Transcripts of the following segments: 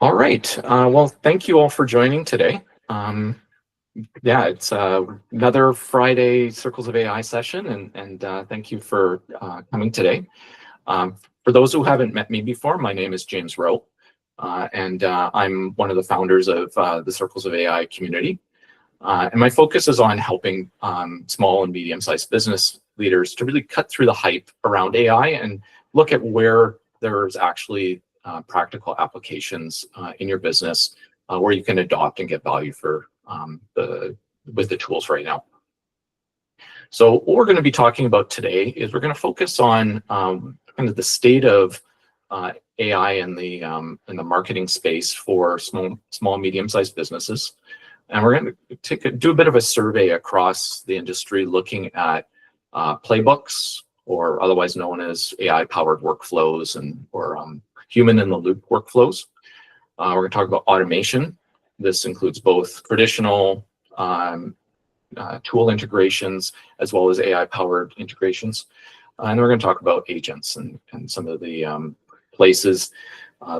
All right. Well, thank you all for joining today. Yeah, it's another Friday Circles of AI session, and thank you for coming today. For those who haven't met me before, my name is James Rowe, and I'm one of the founders of the Circles of AI community. And my focus is on helping small and medium-sized business leaders to really cut through the hype around AI and look at where there's actually practical applications in your business where you can adopt and get value for with the tools right now. So what we're going to be talking about today is we're going to focus on kind of the state of AI in the marketing space for small medium-sized businesses. And we're going to do a bit of a survey across the industry looking at playbooks, or otherwise known as AI-powered workflows or human-in-the-loop workflows. We're going to talk about automation. This includes both traditional tool integrations as well as AI-powered integrations. And we're going to talk about agents and some of the places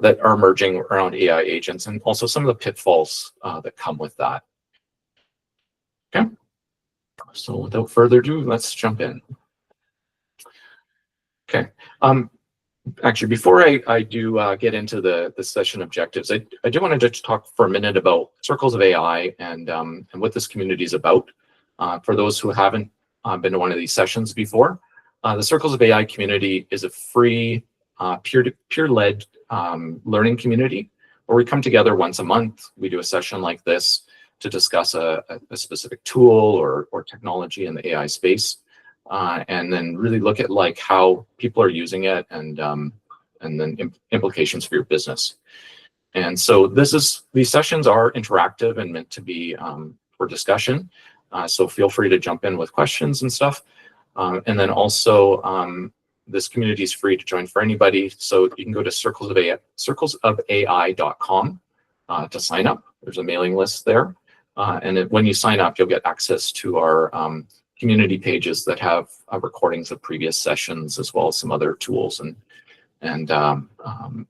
that are emerging around AI agents, and also some of the pitfalls that come with that. Okay, so without further ado, let's jump in. Okay, actually, before I do get into the session objectives, I do want to just talk for a minute about Circles of AI and what this community is about. For those who haven't been to one of these sessions before, the Circles of AI community is a free peer-led learning community where we come together once a month. We do a session like this to discuss a specific tool or technology in the AI space, and then really look at like how people are using it and then implications for your business. And so these sessions are interactive and meant to be for discussion. So feel free to jump in with questions and stuff. And then also this community is free to join for anybody. So you can go to circlesofai.com to sign up. There's a mailing list there. And when you sign up, you'll get access to our community pages that have recordings of previous sessions, as well as some other tools and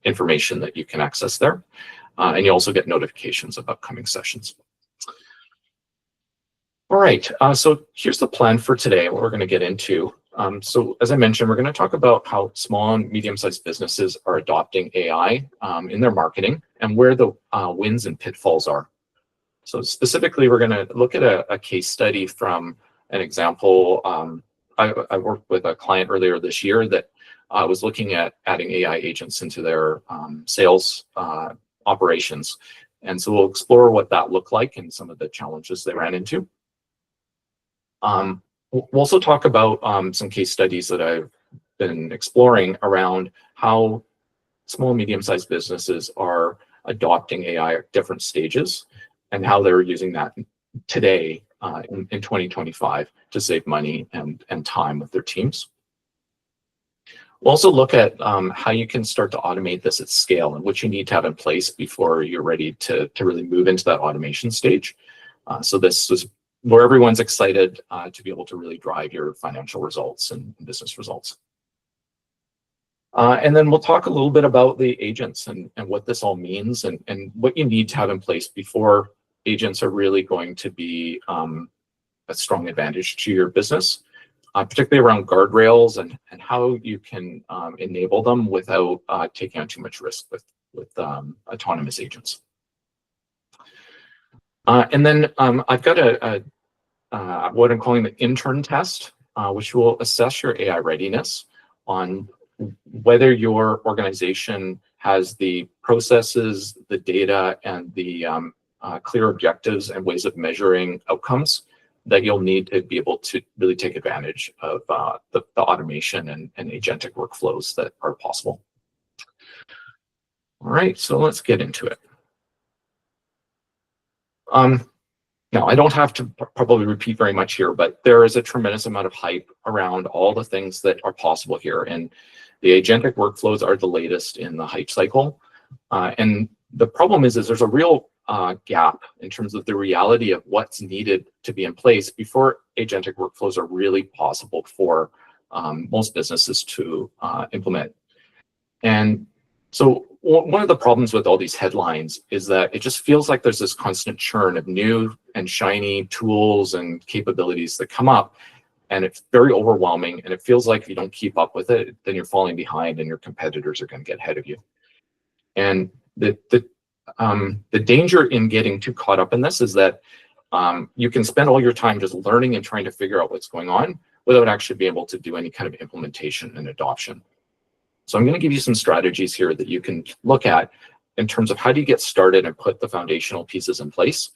information that you can access there. And you also get notifications of upcoming sessions. All right, so here's the plan for today, what we're going to get into. So as I mentioned, we're going to talk about how small and medium-sized businesses are adopting AI in their marketing and where the wins and pitfalls are. So specifically, we're going to look at a case study from an example. I worked with a client earlier this year that was looking at adding AI agents into their sales operations. And so we'll explore what that looked like and some of the challenges they ran into. We'll also talk about some case studies that I've been exploring around how small, medium-sized businesses are adopting AI at different stages and how they're using that today in 2025 to save money and time with their teams. We'll also look at how you can start to automate this at scale and what you need to have in place before you're ready to really move into that automation stage. So this is where everyone's excited to be able to really drive your financial results and business results. And then we'll talk a little bit about the agents and what this all means and what you need to have in place before agents are really going to be a strong advantage to your business, particularly around guardrails and how you can enable them without taking on too much risk with autonomous agents. And then I've got what I'm calling the intern test, which will assess your AI readiness on whether your organization has the processes, the data, and the clear objectives and ways of measuring outcomes that you'll need to be able to really take advantage of the automation and agentic workflows that are possible. All right, so let's get into it. Now, I don't have to probably repeat very much here, but there is a tremendous amount of hype around all the things that are possible here. And the agentic workflows are the latest in the hype cycle. And the problem is there's a real gap in terms of the reality of what's needed to be in place before agentic workflows are really possible for most businesses to implement. And So one of the problems with all these headlines is that it just feels like there's this constant churn of new and shiny tools and capabilities that come up, and it's very overwhelming, and it feels like if you don't keep up with it, then you're falling behind and your competitors are going to get ahead of you. And the danger in getting too caught up in this is that you can spend all your time just learning and trying to figure out what's going on without actually being able to do any kind of implementation and adoption. So I'm going to give you some strategies here that you can look at in terms of how do you get started and put the foundational pieces in place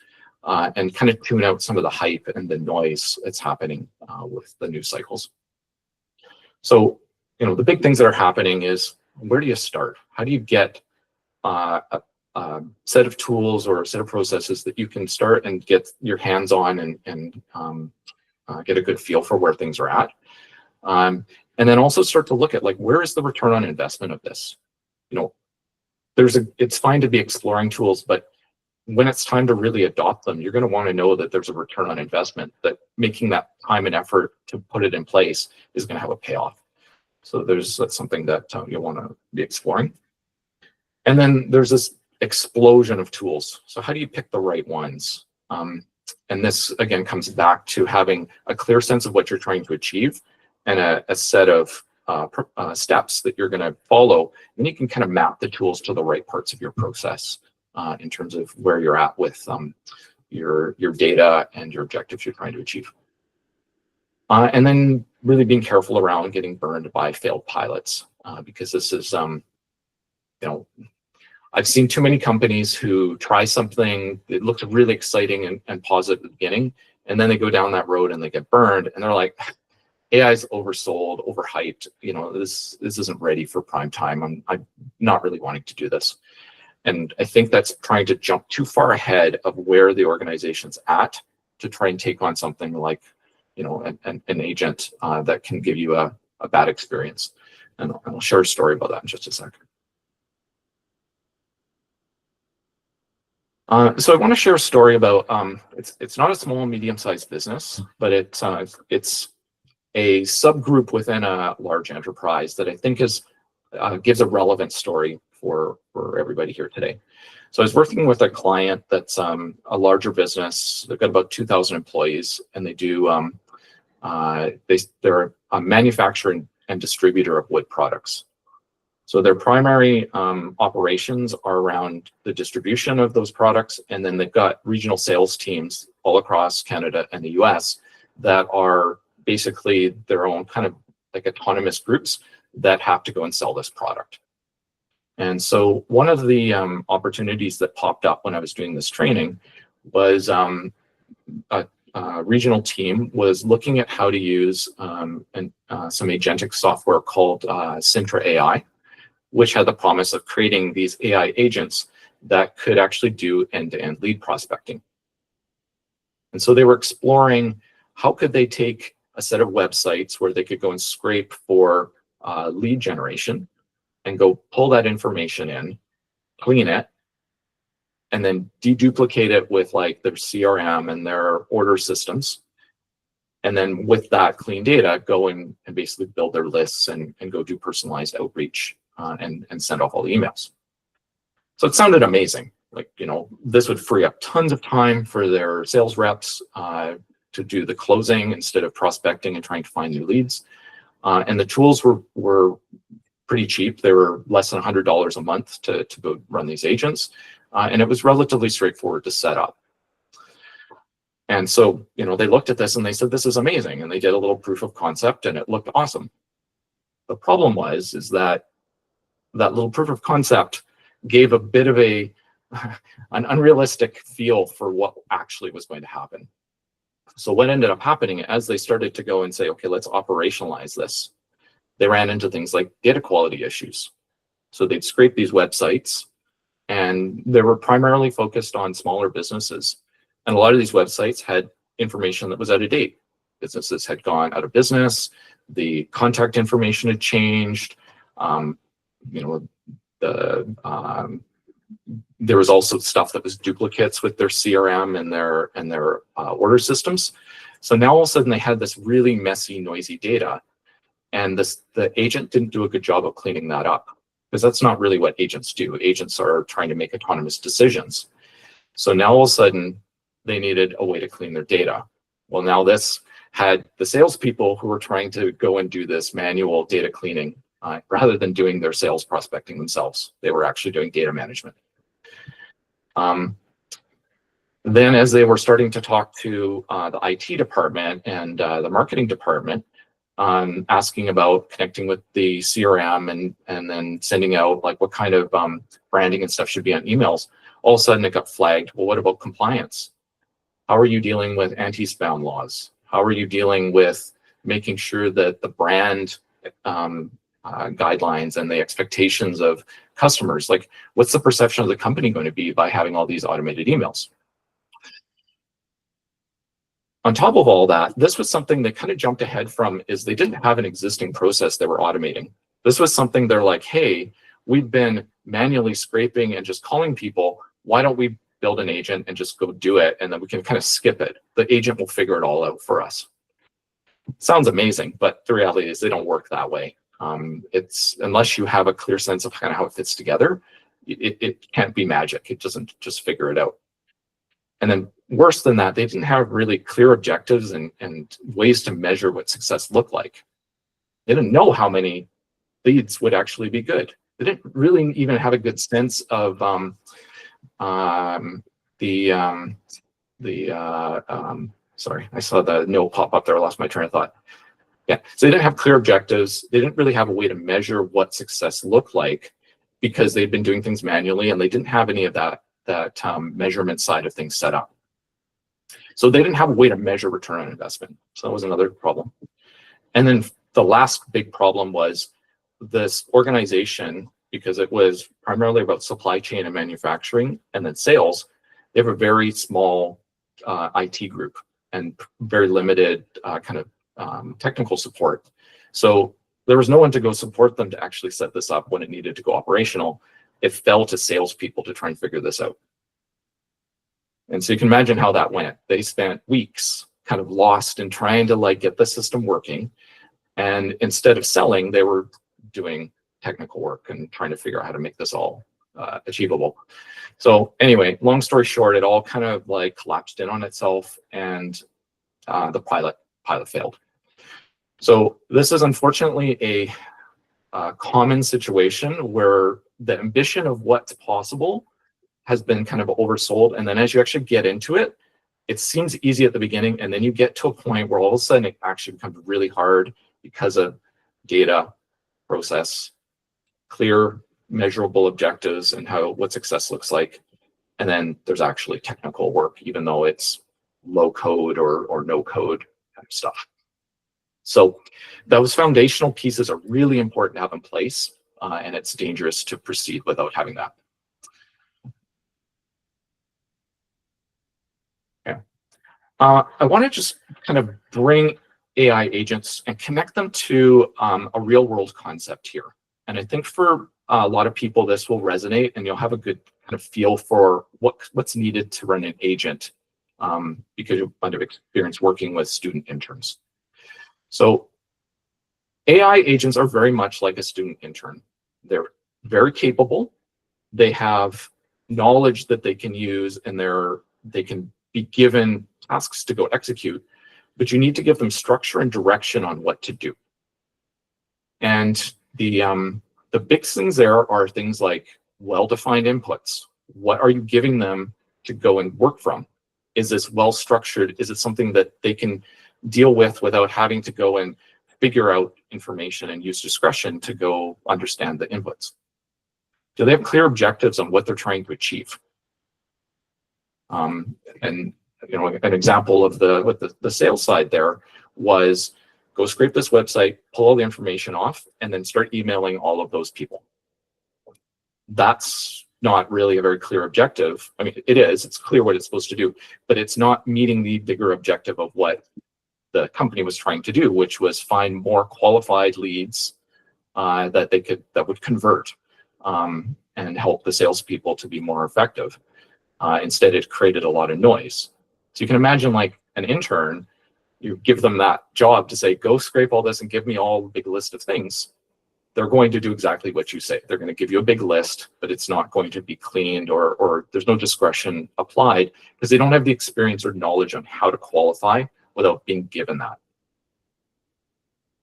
and kind of tune out some of the hype and the noise that's happening with the news cycles. So, the big things that are happening is, where do you start? How do you get a set of tools or a set of processes that you can start and get your hands on and get a good feel for where things are at? And then also start to look at, like, where is the return on investment of this? It's fine to be exploring tools, but when it's time to really adopt them, you're going to want to know that there's a return on investment, that making that time and effort to put it in place is going to have a payoff. So that's something that you'll want to be exploring. And then there's this explosion of tools. So how do you pick the right ones? And this, again, comes back to having a clear sense of what you're trying to achieve and a set of steps that you're going to follow. And you can kind of map the tools to the right parts of your process in terms of where you're at with your data and your objectives you're trying to achieve. And then really being careful around getting burned by failed pilots, because this is, I've seen too many companies who try something that looks really exciting and positive at the beginning, and then they go down that road and they get burned, and they're like, AI is oversold, overhyped. This isn't ready for prime time. I'm not really wanting to do this. And I think that's trying to jump too far ahead of where the organization's at to try and take on something like, an agent that can give you a bad experience. And I'll share a story about that in just a second. So I want to share a story about, it's not a small, medium-sized business, but it's a subgroup within a large enterprise that I think gives a relevant story for everybody here today. So I was working with a client that's a larger business. They've got about 2,000 employees, and they do they're a manufacturer and distributor of wood products. So their primary operations are around the distribution of those products, and then they've got regional sales teams all across Canada and the US that are basically their own kind of like autonomous groups that have to go and sell this product. And so one of the opportunities that popped up when I was doing this training was a regional team was looking at how to use some agentic software called Sintra AI, which had the promise of creating these AI agents that could actually do end-to-end lead prospecting. And so they were exploring how could they take a set of websites where they could go and scrape for lead generation and go pull that information in, clean it, and then deduplicate it with like their CRM and their order systems. And then with that clean data, go and basically build their lists and go do personalized outreach and send off all the emails. So it sounded amazing. Like, this would free up tons of time for their sales reps to do the closing instead of prospecting and trying to find new leads. And the tools were pretty cheap. They were less than $100 a month to go run these agents. And it was relatively straightforward to set up. And so, they looked at this and they said, this is amazing. And they did a little proof of concept and it looked awesome. The problem is that little proof of concept gave a bit of an unrealistic feel for what actually was going to happen. So what ended up happening as they started to go and say, okay, let's operationalize this, they ran into things like data quality issues. So they'd scrape these websites, and they were primarily focused on smaller businesses. And a lot of these websites had information that was out of date. Businesses had gone out of business. The contact information had changed. There was also stuff that was duplicates with their CRM and their order systems. So now all of a sudden they had this really messy, noisy data, and the agent didn't do a good job of cleaning that up. because that's not really what agents do. Agents are trying to make autonomous decisions. So now all of a sudden, they needed a way to clean their data. Well, now this had the salespeople who were trying to go and do this manual data cleaning rather than doing their sales prospecting themselves. They were actually doing data management. Then as they were starting to talk to the IT department and the marketing department, asking about connecting with the CRM and then sending out like what kind of branding and stuff should be on emails, all of a sudden it got flagged. Well, what about compliance? How are you dealing with anti-spam laws? How are you dealing with making sure that the brand guidelines and the expectations of customers, like what's the perception of the company going to be by having all these automated emails? On top of all that, this was something they kind of jumped ahead from, is they didn't have an existing process they were automating. This was something they're like, hey, we've been manually scraping and just calling people. Why don't we build an agent and just go do it? And then we can kind of skip it. The agent will figure it all out for us. Sounds amazing, but the reality is they don't work that way. It's unless you have a clear sense of kind of how it fits together, it can't be magic. It doesn't just figure it out. And then worse than that, they didn't have really clear objectives and ways to measure what success looked like. They didn't know how many leads would actually be good. They didn't really even have a good sense of sorry, I saw the no pop up there. I lost my train of thought. Yeah, so they didn't have clear objectives. They didn't really have a way to measure what success looked like because they'd been doing things manually and they didn't have any of that measurement side of things set up. So they didn't have a way to measure return on investment. So that was another problem. And then the last big problem was this organization, because it was primarily about supply chain and manufacturing and then sales, they have a very small IT group and very limited kind of technical support. So there was no one to go support them to actually set this up when it needed to go operational. It fell to salespeople to try and figure this out. And so you can imagine how that went. They spent weeks kind of lost in trying to like get the system working. And instead of selling, they were doing technical work and trying to figure out how to make this all achievable. So anyway, long story short, it all kind of like collapsed in on itself and the pilot failed. So this is unfortunately a common situation where the ambition of what's possible has been kind of oversold. And then as you actually get into it, it seems easy at the beginning. And then you get to a point where all of a sudden it actually becomes really hard because of data, process, clear measurable objectives and what success looks like. And then there's actually technical work, even though it's low code or no code kind of stuff. So those foundational pieces are really important to have in place, and it's dangerous to proceed without having that. Okay. I want to just kind of bring AI agents and connect them to a real world concept here. And I think for a lot of people, this will resonate and you'll have a good kind of feel for what's needed to run an agent because you'll have experience working with student interns. So AI agents are very much like a student intern. They're very capable. They have knowledge that they can use and they can be given tasks to go execute, but you need to give them structure and direction on what to do. And the big things there are things like well-defined inputs. What are you giving them to go and work from? Is this well-structured? Is it something that they can deal with without having to go and figure out information and use discretion to go understand the inputs? Do they have clear objectives on what they're trying to achieve? And you know, an example of the sales side there was go scrape this website, pull all the information off, and then start emailing all of those people. That's not really a very clear objective. I mean, it is, it's clear what it's supposed to do, but it's not meeting the bigger objective of what the company was trying to do, which was find more qualified leads that would convert and help the salespeople to be more effective. Instead, it created a lot of noise. So you can imagine like an intern, you give them that job to say, go scrape all this and give me all the big list of things. they're going to do exactly what you say. They're going to give you a big list, but it's not going to be cleaned, or there's no discretion applied because they don't have the experience or knowledge on how to qualify without being given that.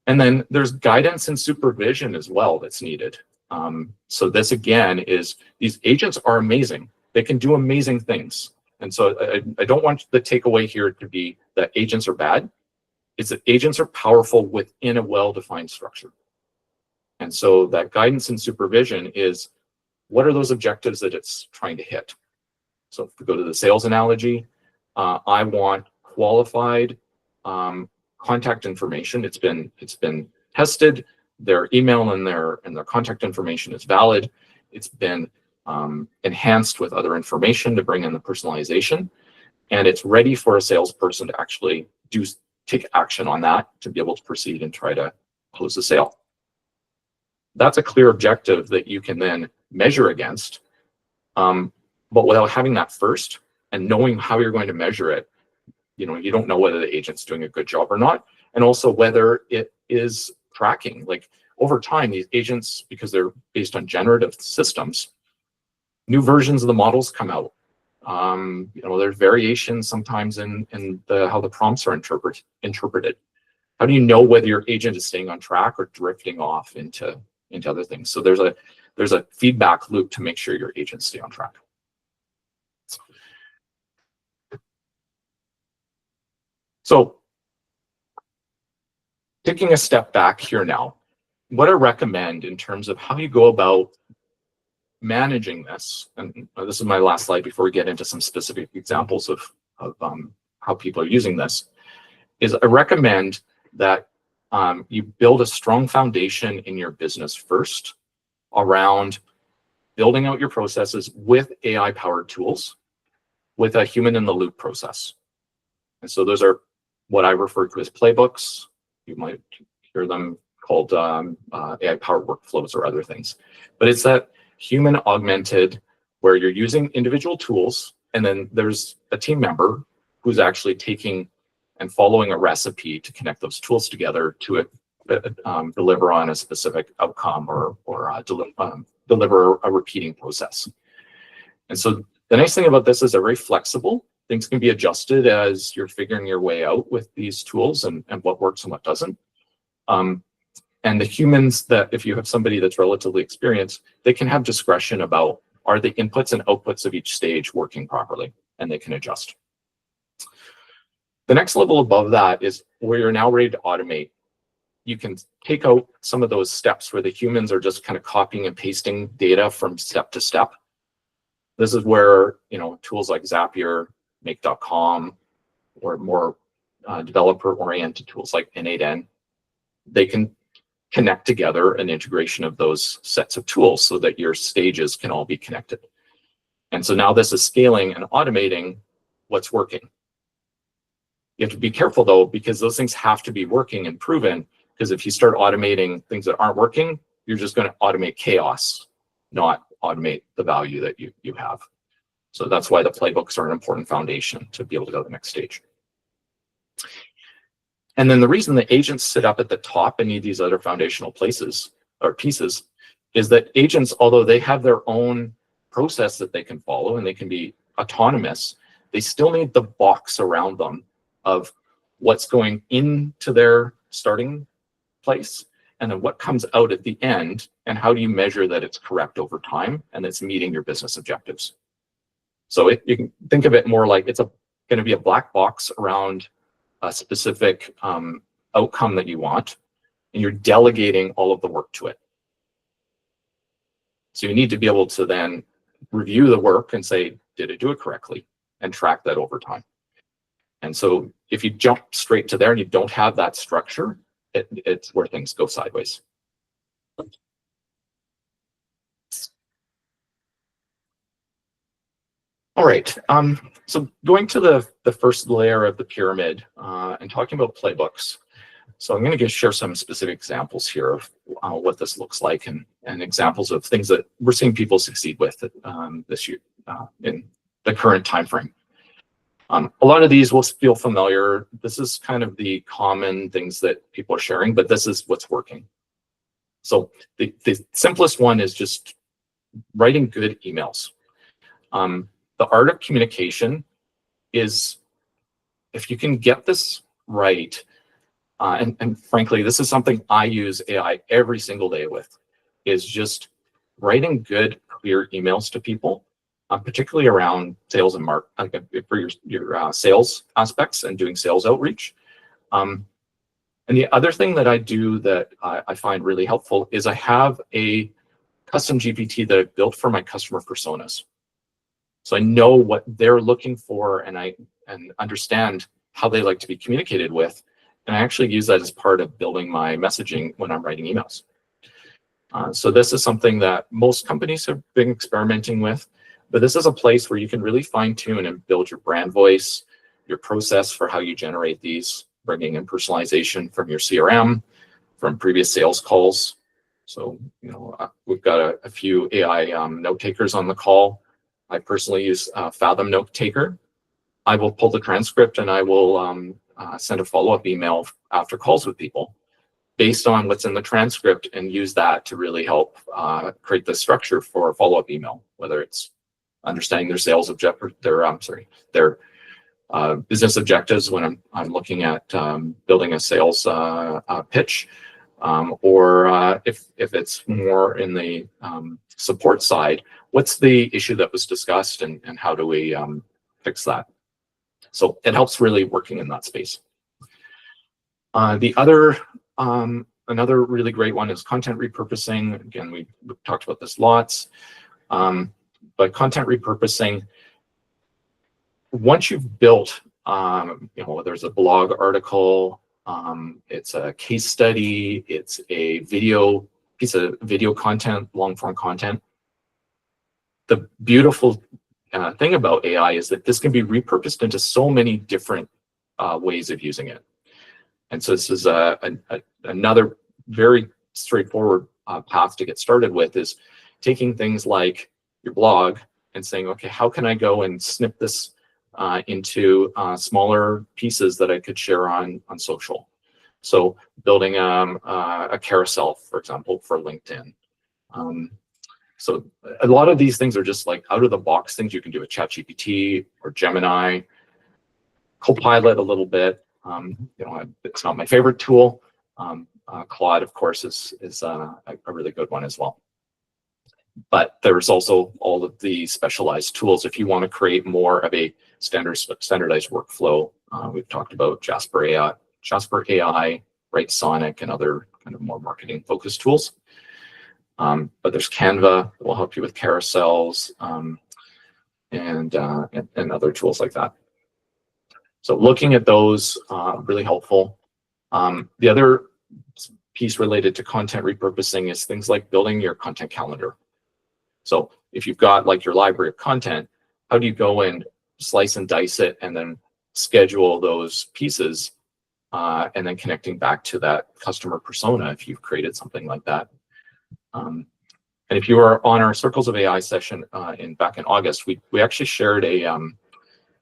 And then there's guidance and supervision as well that's needed. So this again is, these agents are amazing. They can do amazing things. And so I don't want the takeaway here to be that agents are bad. It's that agents are powerful within a well-defined structure. And so that guidance and supervision is, what are those objectives that it's trying to hit? So if we go to the sales analogy, I want qualified contact information. It's been tested. Their email and their contact information is valid. It's been enhanced with other information to bring in the personalization, and it's ready for a salesperson to actually take action on that to be able to proceed and try to close the sale. That's a clear objective that you can then measure against, but without having that first and knowing how you're going to measure it, you don't know whether the agent's doing a good job or not, and also whether it is tracking. Like over time, these agents, because they're based on generative systems, new versions of the models come out. There's variations sometimes in how the prompts are interpreted. How do you know whether your agent is staying on track or drifting off into other things? So there's a feedback loop to make sure your agents stay on track. So taking a step back here now, what I recommend in terms of how you go about managing this, and this is my last slide before we get into some specific examples of how people are using this, is I recommend that you build a strong foundation in your business first around building out your processes with AI-powered tools with a human-in-the-loop process. And so those are what I refer to as playbooks. You might hear them called AI-powered workflows or other things. But it's that human augmented, where you're using individual tools, and then there's a team member who's actually taking and following a recipe to connect those tools together to deliver on a specific outcome or deliver a repeating process. And so the nice thing about this is they're very flexible. Things can be adjusted as you're figuring your way out with these tools and what works and what doesn't. And the humans, that if you have somebody that's relatively experienced, they can have discretion about, are the inputs and outputs of each stage working properly, and they can adjust. The next level above that is where you're now ready to automate. You can take out some of those steps where the humans are just kind of copying and pasting data from step to step. This is where tools like Zapier, Make.com, or more developer-oriented tools like N8N, they can connect together an integration of those sets of tools so that your stages can all be connected. And so now this is scaling and automating what's working. You have to be careful though, because those things have to be working and proven, because if you start automating things that aren't working, you're just going to automate chaos, not automate the value that you have. So that's why the playbooks are an important foundation to be able to go to the next stage. And then the reason the agents sit up at the top and need these other foundational places or pieces is that agents, although they have their own process that they can follow and they can be autonomous, they still need the box around them of what's going into their starting place and then what comes out at the end, and how do you measure that it's correct over time and it's meeting your business objectives. So you can think of it more like it's going to be a black box around a specific outcome that you want, and you're delegating all of the work to it. So you need to be able to then review the work and say, did it do it correctly, and track that over time. And so if you jump straight to there and you don't have that structure, it's where things go sideways. All right, so going to the first layer of the pyramid and talking about playbooks. So I'm going to share some specific examples here of what this looks like and examples of things that we're seeing people succeed with this year in the current time frame. A lot of these will feel familiar. This is kind of the common things that people are sharing, but this is what's working. So the simplest one is just writing good emails. The art of communication is, if you can get this right, and frankly, this is something I use AI every single day with, is just writing good, clear emails to people, particularly around sales and for your sales aspects and doing sales outreach. And the other thing that I do that I find really helpful is I have a custom GPT that I built for my customer personas. So I know what they're looking for, and I understand how they like to be communicated with. And I actually use that as part of building my messaging when I'm writing emails. So this is something that most companies have been experimenting with, but this is a place where you can really fine tune and build your brand voice, your process for how you generate these, bringing in personalization from your CRM, from previous sales calls. So, we've got a few AI note takers on the call. I personally use Fathom Note Taker. I will pull the transcript and I will send a follow-up email after calls with people based on what's in the transcript, and use that to really help create the structure for a follow-up email, whether it's understanding their sales objective, their business objectives when I'm looking at building a sales pitch, or if it's more in the support side, what's the issue that was discussed and how do we fix that? So it helps really working in that space. The other another really great one is content repurposing. Again, we've talked about this lots, but content repurposing, once you've built, whether it's a blog article, it's a case study, it's a piece of video content, long form content. The beautiful thing about AI is that this can be repurposed into so many different ways of using it. And so this is another very straightforward path to get started with, is taking things like your blog and saying, okay, how can I go and snip this into smaller pieces that I could share on social? So building a carousel, for example, for LinkedIn. So a lot of these things are just like out of the box things you can do with ChatGPT or Gemini, Copilot a little bit. It's not my favorite tool. Claude, of course, is a really good one as well. But there's also all of the specialized tools if you want to create more of a standardized workflow. We've talked about Jasper AI, Write Sonic, and other kind of more marketing focused tools. But there's Canva that will help you with carousels, and other tools like that. So looking at those, really helpful. The other piece related to content repurposing is things like building your content calendar. So if you've got like your library of content, how do you go and slice and dice it and then schedule those pieces, and then connecting back to that customer persona if you've created something like that. And if you were on our Circles of AI session back in August, we actually shared a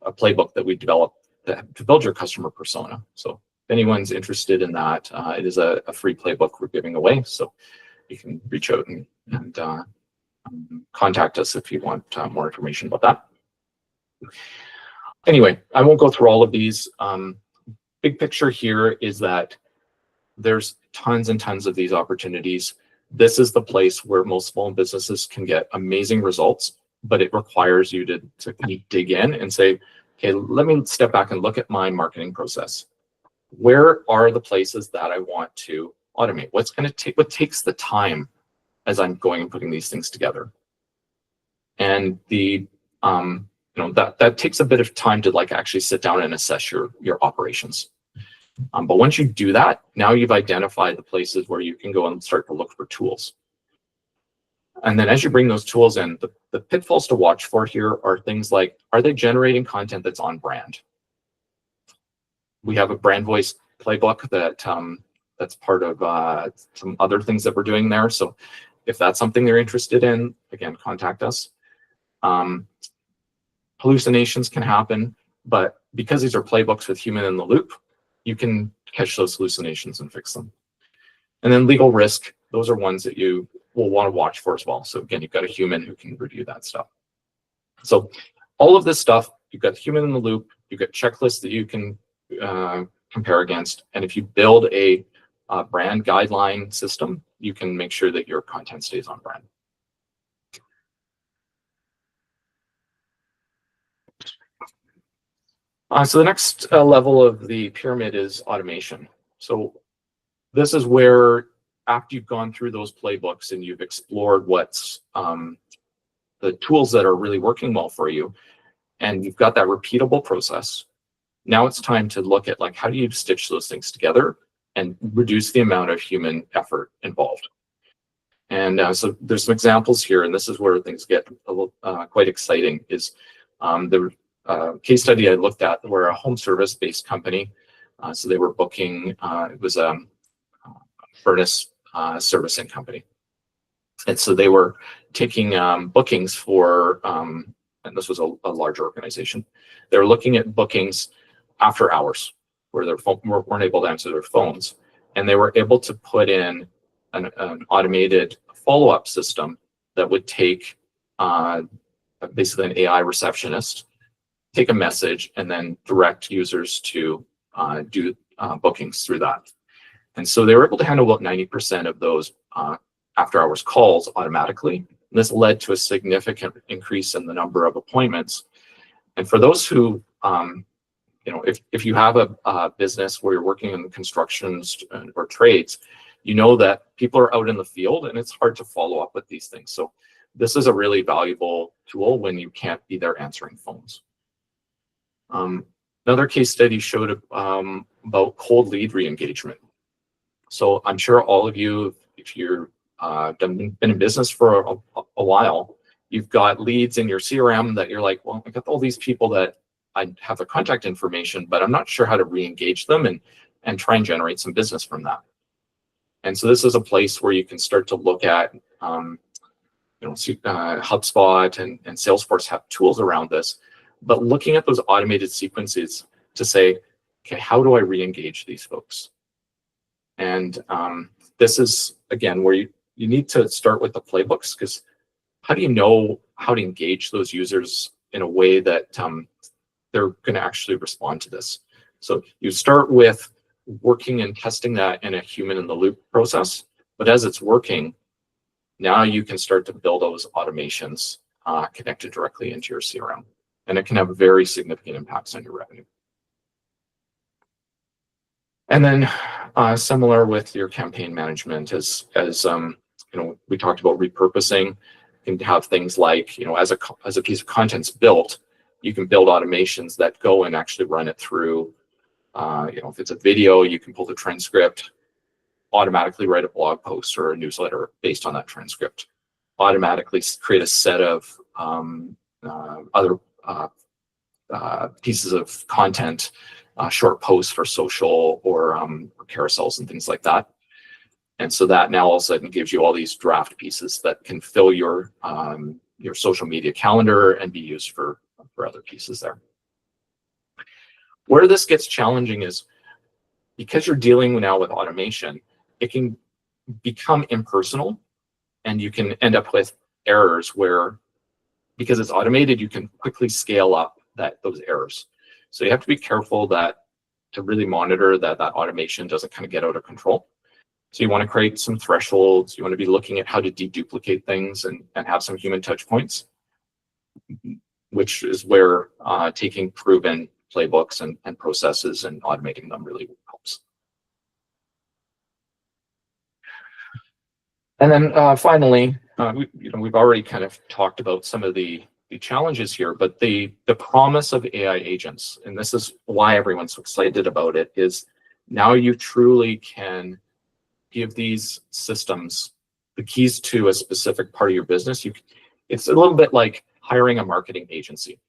playbook that we developed to build your customer persona. So if anyone's interested in that, it is a free playbook we're giving away. So you can reach out and contact us if you want more information about that. Anyway, I won't go through all of these. Big picture here is that there's tons and tons of these opportunities. This is the place where most small businesses can get amazing results, but it requires you to dig in and say, okay, let me step back and look at my marketing process. Where are the places that I want to automate? What takes the time as I'm going and putting these things together? And that takes a bit of time to actually sit down and assess your operations. But once you do that, now you've identified the places where you can go and start to look for tools. And then as you bring those tools in, the pitfalls to watch for here are things like, are they generating content that's on brand? We have a brand voice playbook that's part of some other things that we're doing there. So if that's something they're interested in, again, contact us. Hallucinations can happen, but because these are playbooks with human in the loop, you can catch those hallucinations and fix them. And then legal risk. those are ones that you will want to watch for as well. So again, you've got a human who can review that stuff. So all of this stuff, you've got the human in the loop, you've got checklists that you can compare against. And if you build a brand guideline system, you can make sure that your content stays on brand. So the next level of the pyramid is automation. So this is where, after you've gone through those playbooks and you've explored what's the tools that are really working well for you, and you've got that repeatable process, now it's time to look at, like, how do you stitch those things together and reduce the amount of human effort involved. And so there's some examples here, and this is where things get a little quite exciting. Is the case study I looked at were a home service-based company. So they were booking, it was a furnace servicing company. And so they were taking bookings for, and this was a large organization. They were looking at bookings after hours, where their phone weren't able to answer their phones. And they were able to put in an automated follow-up system that would take basically an AI receptionist, take a message, and then direct users to do bookings through that. And so they were able to handle about 90% of those after-hours calls automatically. And this led to a significant increase in the number of appointments. And for those who, if you have a business where you're working in constructions or trades, you know that people are out in the field and it's hard to follow up with these things. So this is a really valuable tool when you can't be there answering phones. Another case study showed about cold lead re-engagement. So I'm sure all of you, if you're been in business for a while, you've got leads in your CRM that you're like, well, I got all these people that I have their contact information, but I'm not sure how to re-engage them and try and generate some business from that. And so this is a place where you can start to look at, HubSpot and Salesforce have tools around this, but looking at those automated sequences to say, okay, how do I re-engage these folks? And this is, again, where you need to start with the playbooks, because how do you know how to engage those users in a way that they're going to actually respond to this? So you start with working and testing that in a human in the loop process, but as it's working, now you can start to build those automations connected directly into your CRM, and it can have very significant impacts on your revenue. And then similar with your campaign management, as we talked about repurposing. You can have things like, as a piece of content's built, you can build automations that go and actually run it through. If it's a video, you can pull the transcript, automatically write a blog post or a newsletter based on that transcript, automatically create a set of other pieces of content, short posts for social or carousels and things like that. And so that now all of a sudden gives you all these draft pieces that can fill your social media calendar and be used for other pieces there. Where this gets challenging is because you're dealing now with automation, it can become impersonal, and you can end up with errors where, because it's automated, you can quickly scale up those errors. So you have to be careful to really monitor that automation doesn't kind of get out of control. So you want to create some thresholds. You want to be looking at how to deduplicate things and have some human touch points, which is where taking proven playbooks and processes and automating them really helps. And then finally, we've already kind of talked about some of the challenges here, but the promise of AI agents, and this is why everyone's so excited about it, is now you truly can give these systems the keys to a specific part of your business. It's a little bit like hiring a marketing agency.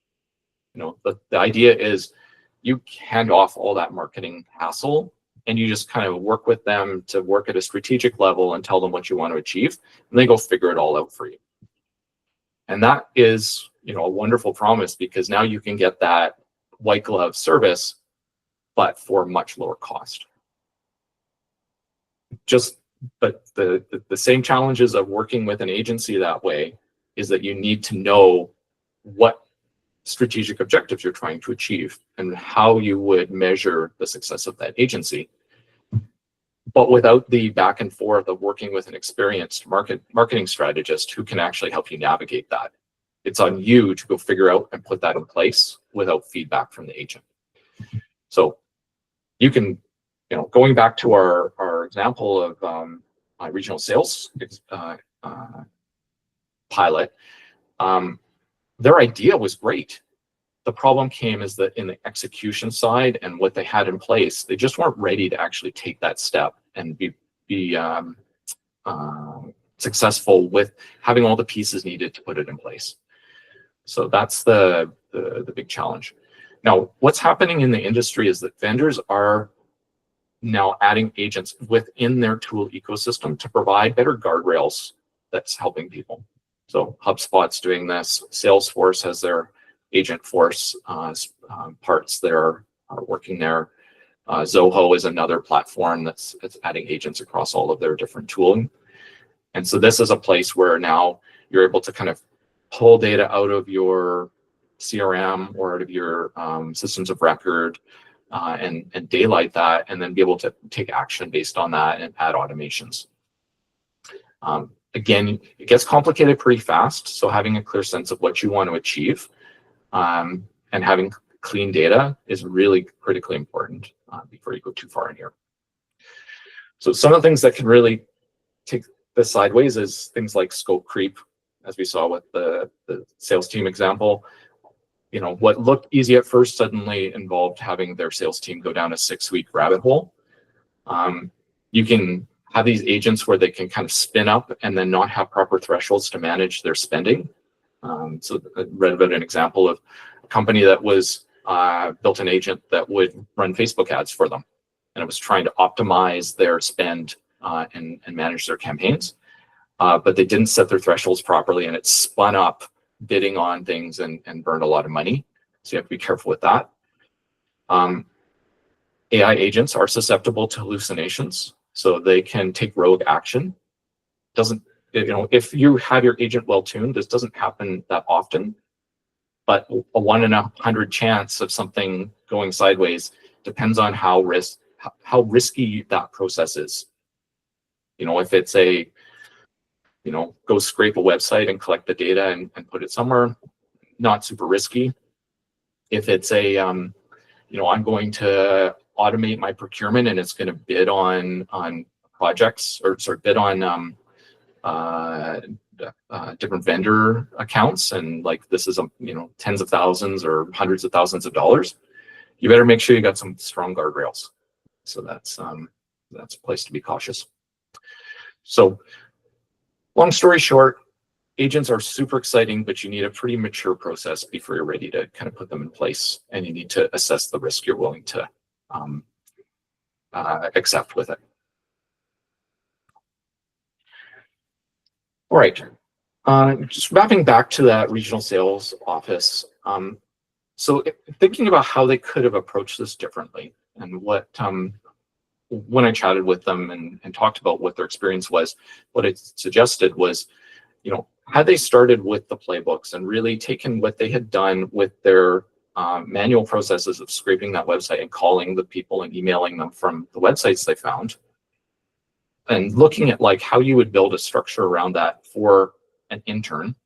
The idea is you hand off all that marketing hassle, and you just kind of work with them to work at a strategic level and tell them what you want to achieve, and they go figure it all out for you. And that is, a wonderful promise, because now you can get that white glove service, but for much lower cost. Just But the same challenges of working with an agency that way is that you need to know what strategic objectives you're trying to achieve and how you would measure the success of that agency. But without the back and forth of working with an experienced marketing strategist who can actually help you navigate that. It's on you to go figure out and put that in place without feedback from the agent. So you can, going back to our example of my regional sales pilot, their idea was great. The problem came is that in the execution side and what they had in place, they just weren't ready to actually take that step and be successful with having all the pieces needed to put it in place. So that's the big challenge. Now, what's happening in the industry is that vendors are now adding agents within their tool ecosystem to provide better guardrails that's helping people. So HubSpot's doing this. Salesforce has their agent force parts that are working there. Zoho is another platform that's adding agents across all of their different tooling. And so this is a place where now you're able to kind of pull data out of your CRM or out of your systems of record and daylight that, and then be able to take action based on that and add automations. Again, it gets complicated pretty fast. So having a clear sense of what you want to achieve and having clean data is really critically important before you go too far in here. So some of the things that can really take this sideways is things like scope creep, as we saw with the sales team example. What looked easy at first suddenly involved having their sales team go down a 6-week rabbit hole. You can have these agents where they can kind of spin up and then not have proper thresholds to manage their spending. So I read about an example of a company that was built an agent that would run Facebook ads for them. And it was trying to optimize their spend and manage their campaigns. But they didn't set their thresholds properly, and it spun up bidding on things and burned a lot of money. So you have to be careful with that. AI agents are susceptible to hallucinations, so they can take rogue action. If you have your agent well tuned, this doesn't happen that often, but a 1 in 100 chance of something going sideways depends on how risky that process is. If it's go scrape a website and collect the data and put it somewhere, not super risky. If it's I'm going to automate my procurement and it's going to bid on projects, or bid on different vendor accounts, and this is tens of thousands or hundreds of thousands of dollars, you better make sure you got some strong guardrails. So that's a place to be cautious. So long story short, agents are super exciting, but you need a pretty mature process before you're ready to kind of put them in place, and you need to assess the risk you're willing to accept with it. All right, just wrapping back to that regional sales office. So thinking about how they could have approached this differently, and what when I chatted with them and talked about what their experience was, what it suggested was, had they started with the playbooks and really taken what they had done with their manual processes of scraping that website and calling the people and emailing them from the websites they found, and looking at how you would build a structure around that for an intern,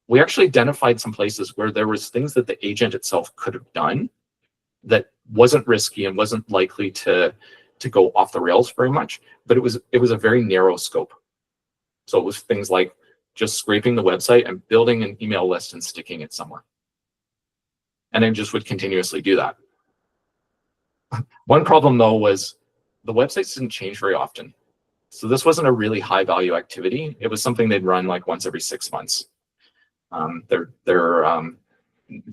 we actually identified some places where there was things that the agent itself could have done that wasn't risky and wasn't likely to go off the rails very much, but it was a very narrow scope. So it was things like just scraping the website and building an email list and sticking it somewhere. And then just would continuously do that. One problem though was the websites didn't change very often. So this wasn't a really high value activity. It was something they'd run once every 6 months.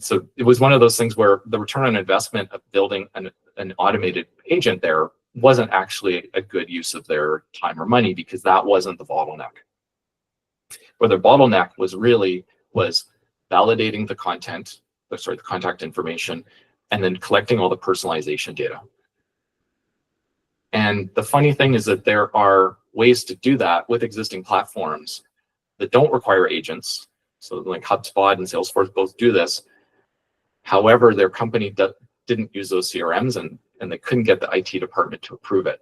So it was one of those things where the return on investment of building an automated agent there wasn't actually a good use of their time or money, because that wasn't the bottleneck. Where the bottleneck was validating the contact information, and then collecting all the personalization data. And the funny thing is that there are ways to do that with existing platforms that don't require agents. So like HubSpot and Salesforce both do this. However, their company didn't use those CRMs, and they couldn't get the IT department to approve it.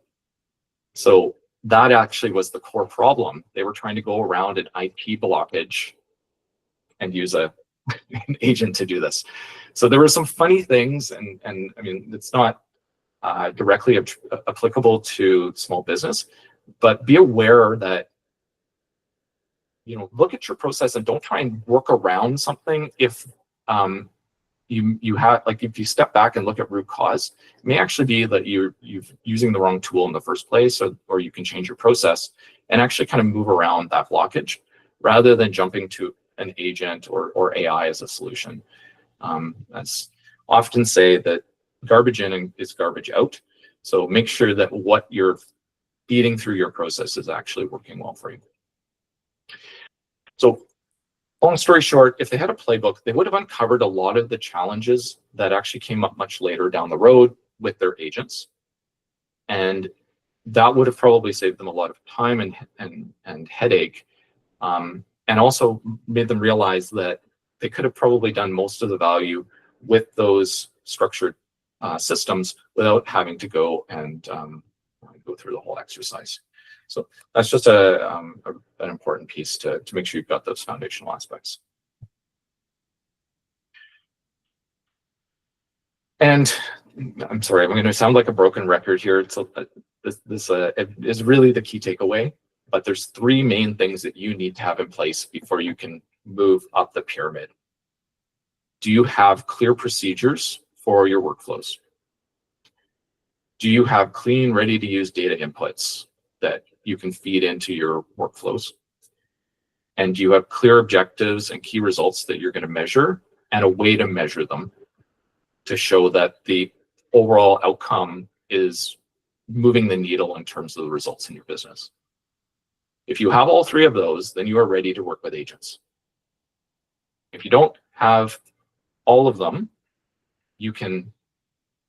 So that actually was the core problem. They were trying to go around an IP blockage and use an agent to do this. So there were some funny things, and I mean, it's not directly applicable to small business, but be aware that, you know, look at your process and don't try and work around something if you have, like, if you step back and look at root cause, it may actually be that you're using the wrong tool in the first place, or you can change your process and actually kind of move around that blockage rather than jumping to an agent or AI as a solution. That's often say that garbage in is garbage out. So make sure that what you're feeding through your process is actually working well for you. So long story short, if they had a playbook, they would have uncovered a lot of the challenges that actually came up much later down the road with their agents. And that would have probably saved them a lot of time and headache, and also made them realize that they could have probably done most of the value with those structured systems without having to go and go through the whole exercise. So that's just an important piece to make sure you've got those foundational aspects. And I'm sorry, I'm going to sound like a broken record here. This is really the key takeaway, but there's three main things that you need to have in place before you can move up the pyramid. Do you have clear procedures for your workflows? Do you have clean, ready-to-use data inputs that you can feed into your workflows? And do you have clear objectives and key results that you're going to measure and a way to measure them to show that the overall outcome is moving the needle in terms of the results in your business? If you have all three of those, then you are ready to work with agents. If you don't have all of them,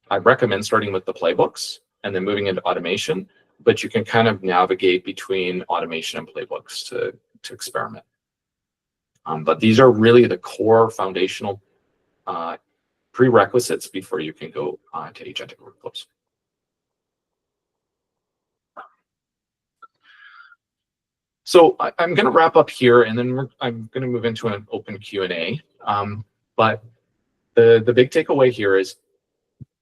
I recommend starting with the playbooks and then moving into automation, but you can kind of navigate between automation and playbooks to experiment. But these are really the core foundational prerequisites before you can go to agentic workflows. So I'm going to wrap up here, and then I'm going to move into an open Q&A. But the big takeaway here is,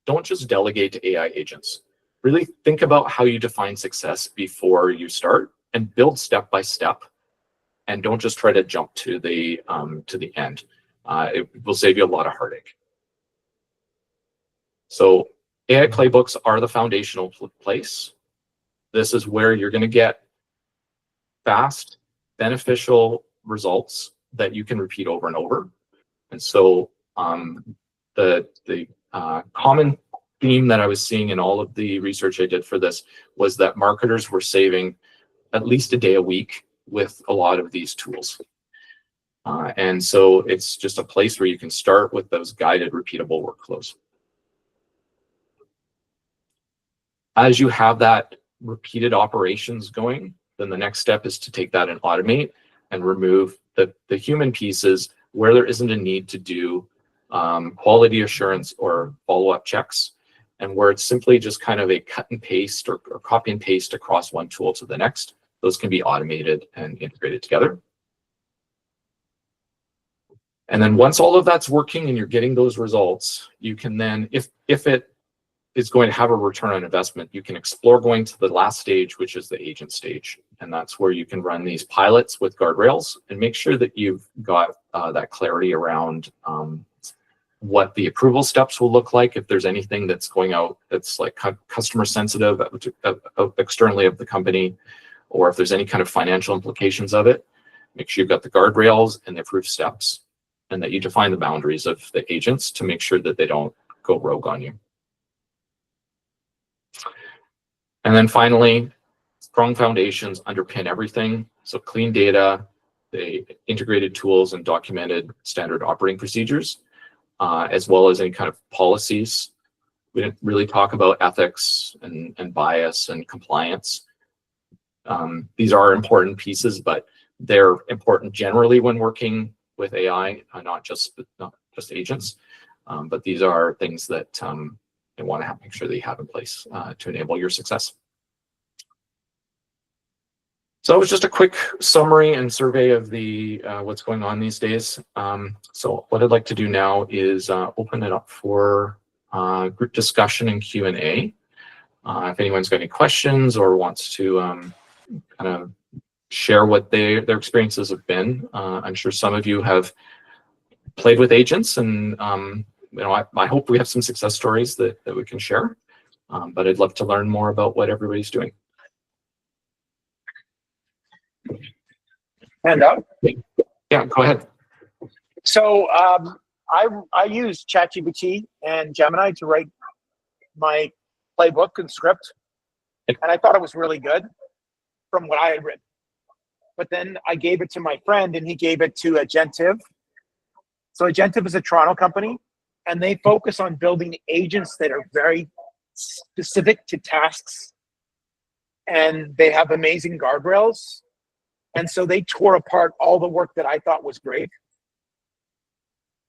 don't just delegate to AI agents. Really think about how you define success before you start, and build step by step. And don't just try to jump to the end. It will save you a lot of heartache. So AI playbooks are the foundational place. This is where you're going to get fast, beneficial results that you can repeat over and over. And so the common theme that I was seeing in all of the research I did for this was that marketers were saving at least a day a week with a lot of these tools. And so it's just a place where you can start with those guided, repeatable workflows. As you have that repeated operations going, then the next step is to take that and automate and remove the human pieces where there isn't a need to do quality assurance or follow-up checks, and where it's simply just kind of a cut and paste or copy and paste across one tool to the next. Those can be automated and integrated together. And then once all of that's working and you're getting those results, you can then, if it is going to have a return on investment, you can explore going to the last stage, which is the agent stage. And that's where you can run these pilots with guardrails and make sure that you've got that clarity around what the approval steps will look like, if there's anything that's going out that's like customer sensitive externally of the company, or if there's any kind of financial implications of it. Make sure you've got the guardrails and the approved steps, and that you define the boundaries of the agents to make sure that they don't go rogue on you. And then finally, strong foundations underpin everything. So clean data, the integrated tools and documented standard operating procedures, as well as any kind of policies we didn't really talk about ethics and bias and compliance. These are important pieces, but they're important generally when working with AI, not just agents. But these are things that you want to make sure that you have in place to enable your success. So it was just a quick summary and survey of the what's going on these days. So what I'd like to do now is open it up for group discussion and Q&A. If anyone's got any questions or wants to kind of share what their experiences have been. I'm sure some of you have played with agents, and I hope we have some success stories that we can share. But I'd love to learn more about what everybody's doing. Hand up. Yeah, go ahead. So I use ChatGPT and Gemini to write my playbook and script, and I thought it was really good from what I had written. But then I gave it to my friend, and he gave it to Agentive. So Agentive is a Toronto company, and they focus on building agents that are very specific to tasks, and they have amazing guardrails. And so they tore apart all the work that I thought was great.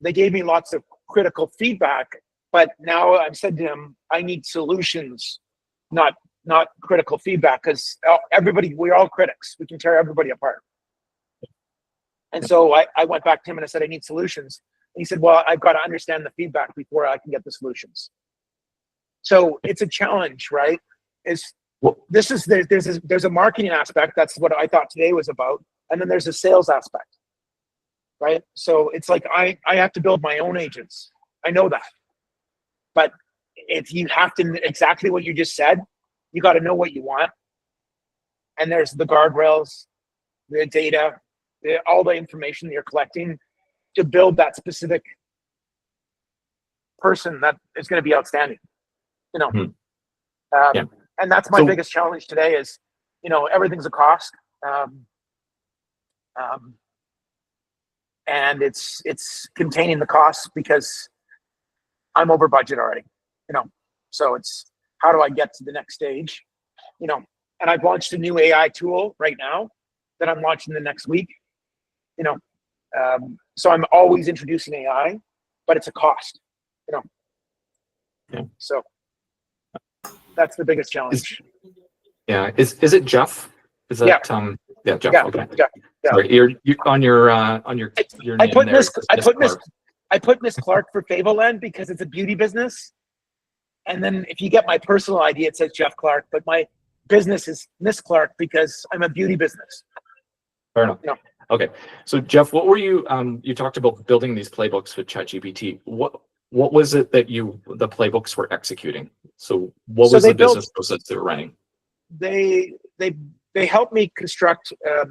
They gave me lots of critical feedback, but now I've said to him, I need solutions, not critical feedback, because we're all critics. We can tear everybody apart. And so I went back to him and I said, I need solutions. And he said, well, I've got to understand the feedback before I can get the solutions. So it's a challenge, right? There's a marketing aspect. That's what I thought today was about. And then there's a sales aspect, right? So it's like, I have to build my own agents. I know that. But if you have to, exactly what you just said, you got to know what you want. And there's the guardrails, the data, all the information that you're collecting to build that specific person that is going to be outstanding, Yeah. And that's my biggest challenge today is, everything's a cost. And it's containing the costs because I'm over budget already, so it's how do I get to the next stage, and I've launched a new AI tool right now that I'm launching the next week, so I'm always introducing AI, but it's a cost, Yeah. So that's the biggest challenge. Is it Jeff? Is that yeah. Jeff? Yeah. Okay. Yeah. Sorry, you're on your I put Miss Clark for Fableland because it's a beauty business. And then if you get my personal ID, it says Jeff Clark, but my business is Miss Clark because I'm a beauty business. Fair enough. Okay. So Jeff, what were you talked about building these playbooks with ChatGPT. What was it that the playbooks were executing? So what was the business process they were running? They helped me construct a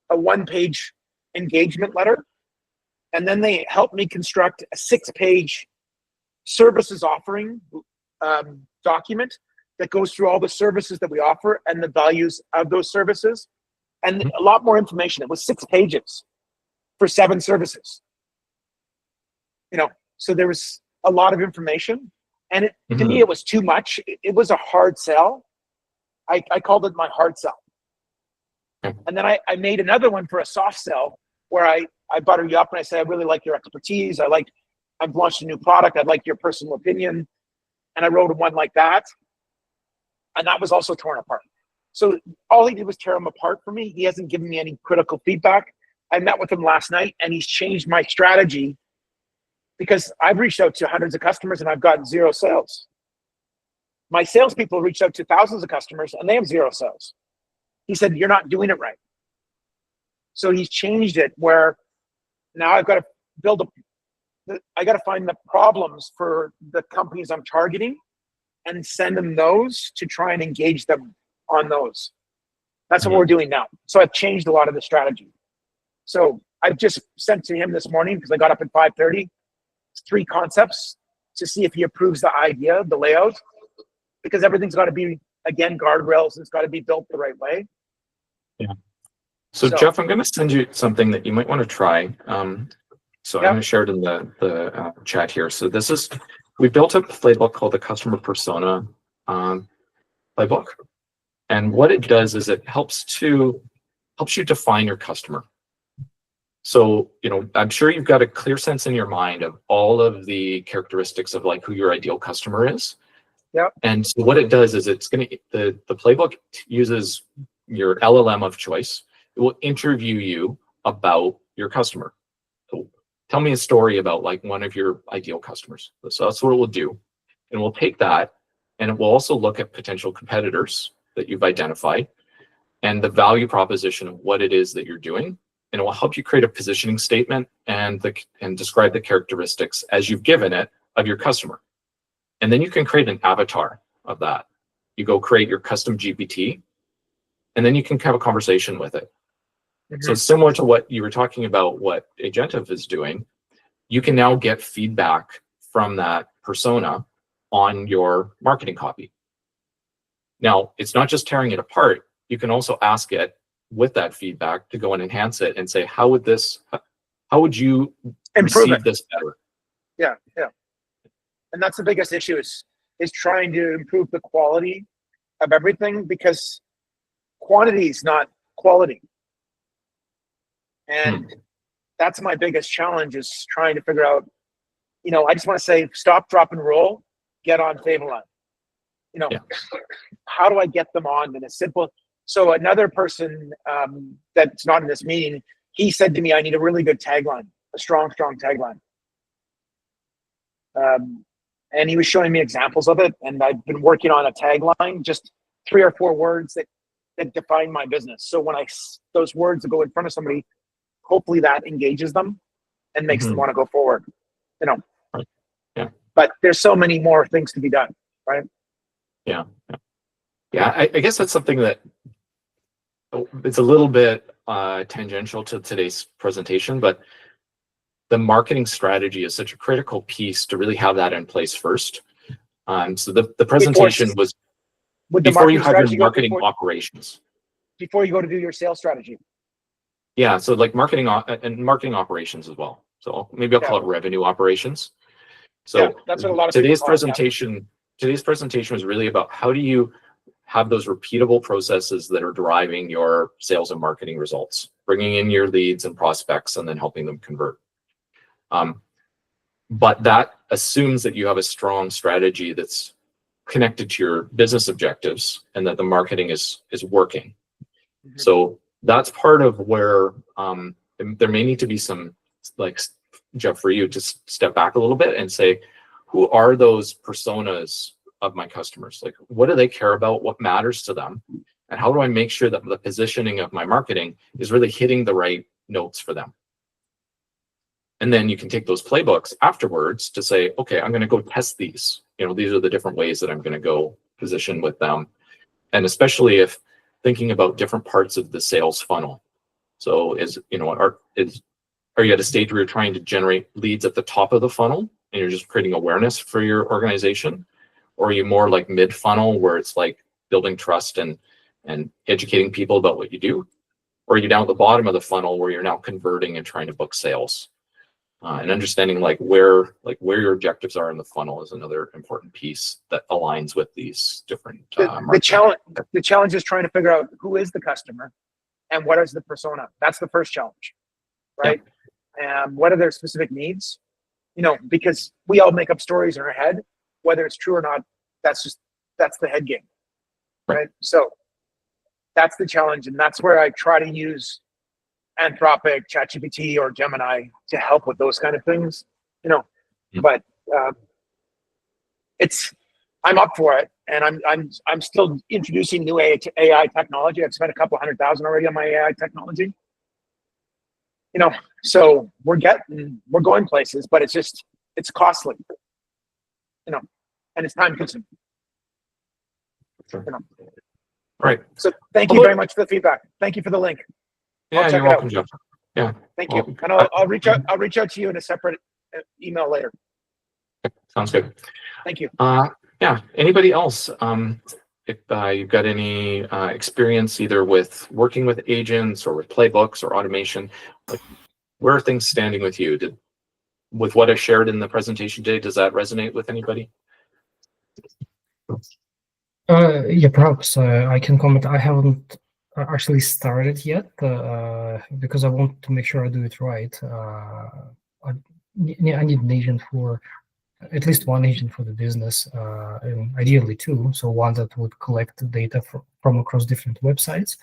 one-page engagement letter, and then they helped me construct a 6-page services offering document that goes through all the services that we offer and the values of those services, and a lot more information. It was 6 pages for 7 services. So there was a lot of information, and to me it was too much. It was a hard sell. I called it my hard sell. And then I made another one for a soft sell where I butter you up and I said, I really like your expertise. I've launched a new product. I'd like your personal opinion. And I wrote one like that. And that was also torn apart. So all he did was tear them apart for me. He hasn't given me any critical feedback. I met with him last night and he's changed my strategy because I've reached out to hundreds of customers and I've gotten 0 sales. My salespeople reached out to thousands of customers and they have 0 sales. He said, you're not doing it right. So he's changed it where now I've got to I got to find the problems for the companies I'm targeting and send them those to try and engage them on those. That's what we're doing now. So I've changed a lot of the strategy. So I've just sent to him this morning because I got up at 5:30, 3 concepts to see if he approves the idea, the layout, because everything's got to be, again, guardrails. It's got to be built the right way. Yeah. So Jeff, I'm going to send you something that you might want to try. So I'm going to share it in the chat here. So this is we built a playbook called the Customer Persona Playbook. And what it does is it helps you define your customer. So, I'm sure you've got a clear sense in your mind of all of the characteristics of like who your ideal customer is. Yep. And so what it does is the playbook uses your LLM of choice. It will interview you about your customer. So tell me a story about like one of your ideal customers. So that's what it will do. And we'll take that, and it will also look at potential competitors that you've identified and the value proposition of what it is that you're doing. And it will help you create a positioning statement and describe the characteristics as you've given it of your customer. And then you can create an avatar of that. You go create your custom GPT, and then you can have a conversation with it. Mm-hmm. So similar to what you were talking about, what Agentive is doing, you can now get feedback from that persona on your marketing copy. Now, it's not just tearing it apart. You can also ask it with that feedback to go and enhance it and say, how would you receive this better? Yeah. And that's the biggest issue is trying to improve the quality of everything, because quantity is not quality. And that's my biggest challenge, is trying to figure out, I just want to say, stop, drop, and roll, get on, table on. How do I get them on in a simple? So another person that's not in this meeting, he said to me, I need a really good tagline, a strong tagline. And he was showing me examples of it, and I've been working on a tagline, just 3 or 4 words that define my business. So when those words go in front of somebody, hopefully that engages them and makes them want to go forward. Yeah. But there's so many more things to be done, right? Yeah. I guess that's something that it's a little bit tangential to today's presentation, but the marketing strategy is such a critical piece to really have that in place first. So the presentation was before you have your marketing operations. Before you go to do your sales strategy. Yeah, so like marketing and marketing operations as well. So maybe I'll call it revenue operations. So that's what a lot of today's presentation was really about how do you have those repeatable processes that are driving your sales and marketing results, bringing in your leads and prospects, and then helping them convert. But that assumes that you have a strong strategy that's connected to your business objectives and that the marketing is working. Mm-hmm. So that's part of where there may need to be some, like, Jeff, for you to step back a little bit and say, who are those personas of my customers? Like, what do they care about? What matters to them? And how do I make sure that the positioning of my marketing is really hitting the right notes for them? And then you can take those playbooks afterwards to say, okay, I'm going to go test these. These are the different ways that I'm going to go position with them. And especially if thinking about different parts of the sales funnel. So are you at a stage where you're trying to generate leads at the top of the funnel and you're just creating awareness for your organization? Or are you more like mid-funnel, where it's like building trust and educating people about what you do? Or are you down at the bottom of the funnel where you're now converting and trying to book sales? And understanding where your objectives are in the funnel is another important piece that aligns with these different. The challenge is trying to figure out who is the customer and what is the persona. That's the first challenge, right? And what are their specific needs? Because we all make up stories in our head, whether it's true or not. That's the head game, right? So that's the challenge, and that's where I try to use Anthropic, ChatGPT, or Gemini to help with those kind of things, But I'm up for it, and I'm still introducing new AI technology. I've spent $200,000 already on my AI technology. So we're going places, but it's costly, and it's time consuming. Sure. All right. So thank you very much for the feedback. Thank you for the link. Yeah, you're welcome, Jeff. Yeah. Thank you. And I'll reach out to you in a separate email later. Sounds good. Thank you. Yeah. Anybody else? If you've got any experience either with working with agents or with playbooks or automation, like, where are things standing with you? with what I shared in the presentation today, does that resonate with anybody? Yeah, perhaps I can comment. I haven't actually started yet because I want to make sure I do it right. I need an agent for at least one agent for the business, and ideally two. So one that would collect the data from across different websites,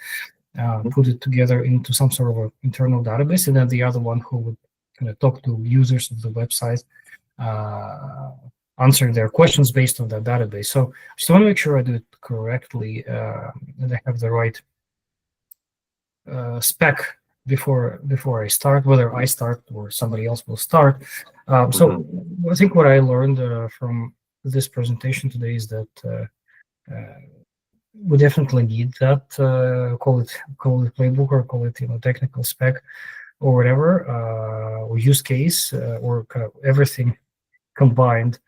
put it together into some sort of an internal database, and then the other one who would kind of talk to users of the website, answer their questions based on that database. So I just want to make sure I do it correctly, and I have the right spec before I start, whether I start or somebody else will start. So I think what I learned from this presentation today is that we definitely need that, call it playbook or call it technical spec or whatever, or use case, or kind of everything combined,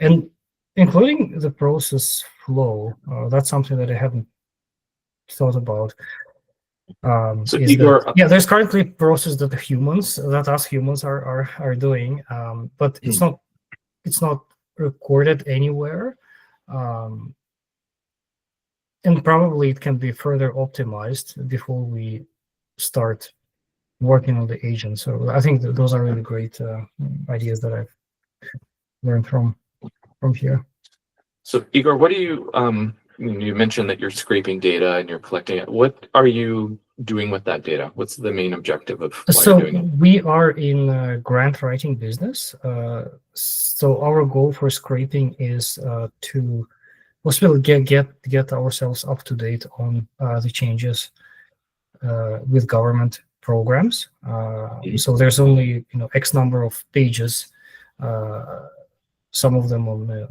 and including the process flow. That's something that I haven't thought about. So Is Igor, that, yeah, there's currently a process that us humans are doing, but it's not recorded anywhere, and probably it can be further optimized before we start working on the agent. So I think that those are really great ideas that I've learned from here. So Igor, what do you you mentioned that you're scraping data and you're collecting it. What are you doing with that data? What's the main objective of why So you're doing it? we are in grant writing business. So our goal for scraping is to possibly get ourselves up to date on the changes with government programs. So there's only X number of pages, some of them on the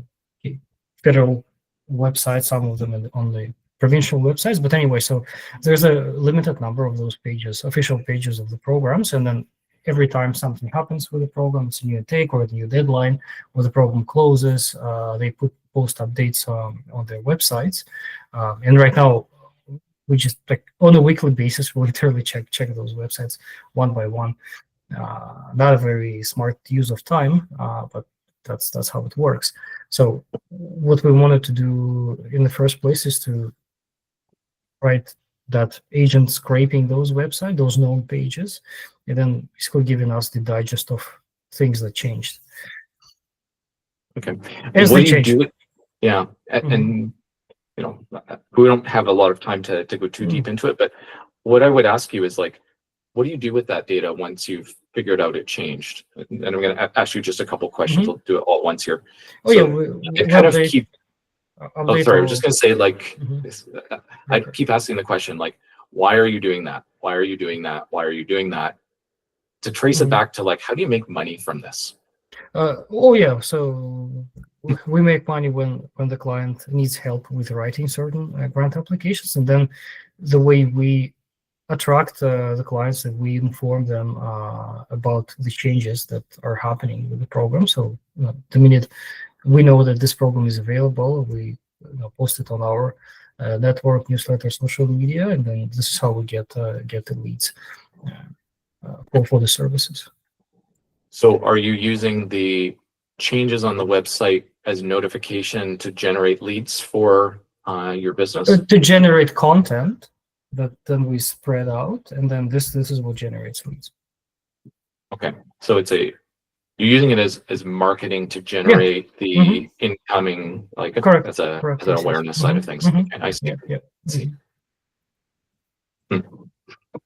federal website, some of them on the provincial websites. But anyway, so there's a limited number of those pages, official pages of the programs, and then every time something happens with the program, it's a new take or a new deadline, or the program closes, they post updates on their websites. And right now, we just on a weekly basis, we literally check those websites one by one. Not a very smart use of time, but that's how it works. So what we wanted to do in the first place is to write that agent scraping those websites, those known pages, and then basically giving us the digest of things that changed. Okay. As What they do you change. do? Yeah, and we don't have a lot of time to go too deep into it, but what I would ask you is what do you do with that data once you've figured out it changed? And I'm going to ask you just a couple questions. We'll do it all at once here. Oh, so, yeah, kind of keep. Oh, sorry. I was just going to say, I keep asking the question, why are you doing that? Why are you doing that? Why are you doing that? To trace it back to how do you make money from this? Oh yeah, so we make money when the client needs help with writing certain grant applications, and then the way we attract the clients, and we inform them about the changes that are happening with the program. So the minute we know that this program is available, we post it on our network, newsletter, social media, and then this is how we get the leads for the services. So are you using the changes on the website as notification to generate leads for your business? To generate content that then we spread out, and then this is what generates leads. Okay. So you're using it as marketing to generate the incoming, correct. as an awareness side of things. Okay, I see. Yeah. See.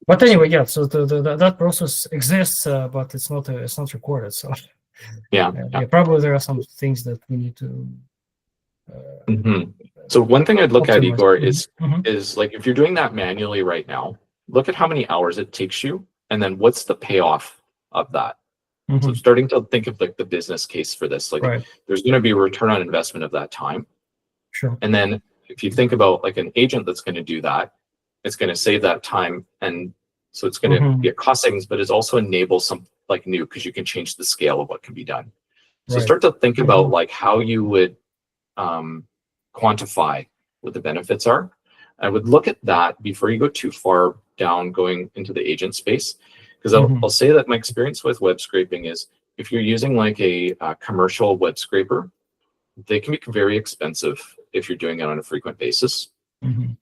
But anyway, yeah. So that process exists, but it's not recorded. So yeah, probably there are some things that we need to. So one thing I'd look at, optimize. Igor, is if you're doing that manually right now, look at how many hours it takes you, and then what's the payoff of that. So starting to think of the business case for this, there's going to be a return on investment of that time. Sure. And then if you think about an agent that's going to do that, it's going to save that time, and so it's going to be a cost savings, but it also enables some new, because you can change the scale of what can be done. So start to think about how you would quantify what the benefits are. I would look at that before you go too far down going into the agent space, Because I'll say that my experience with web scraping is if you're using like a commercial web scraper, they can be very expensive if you're doing it on a frequent basis. And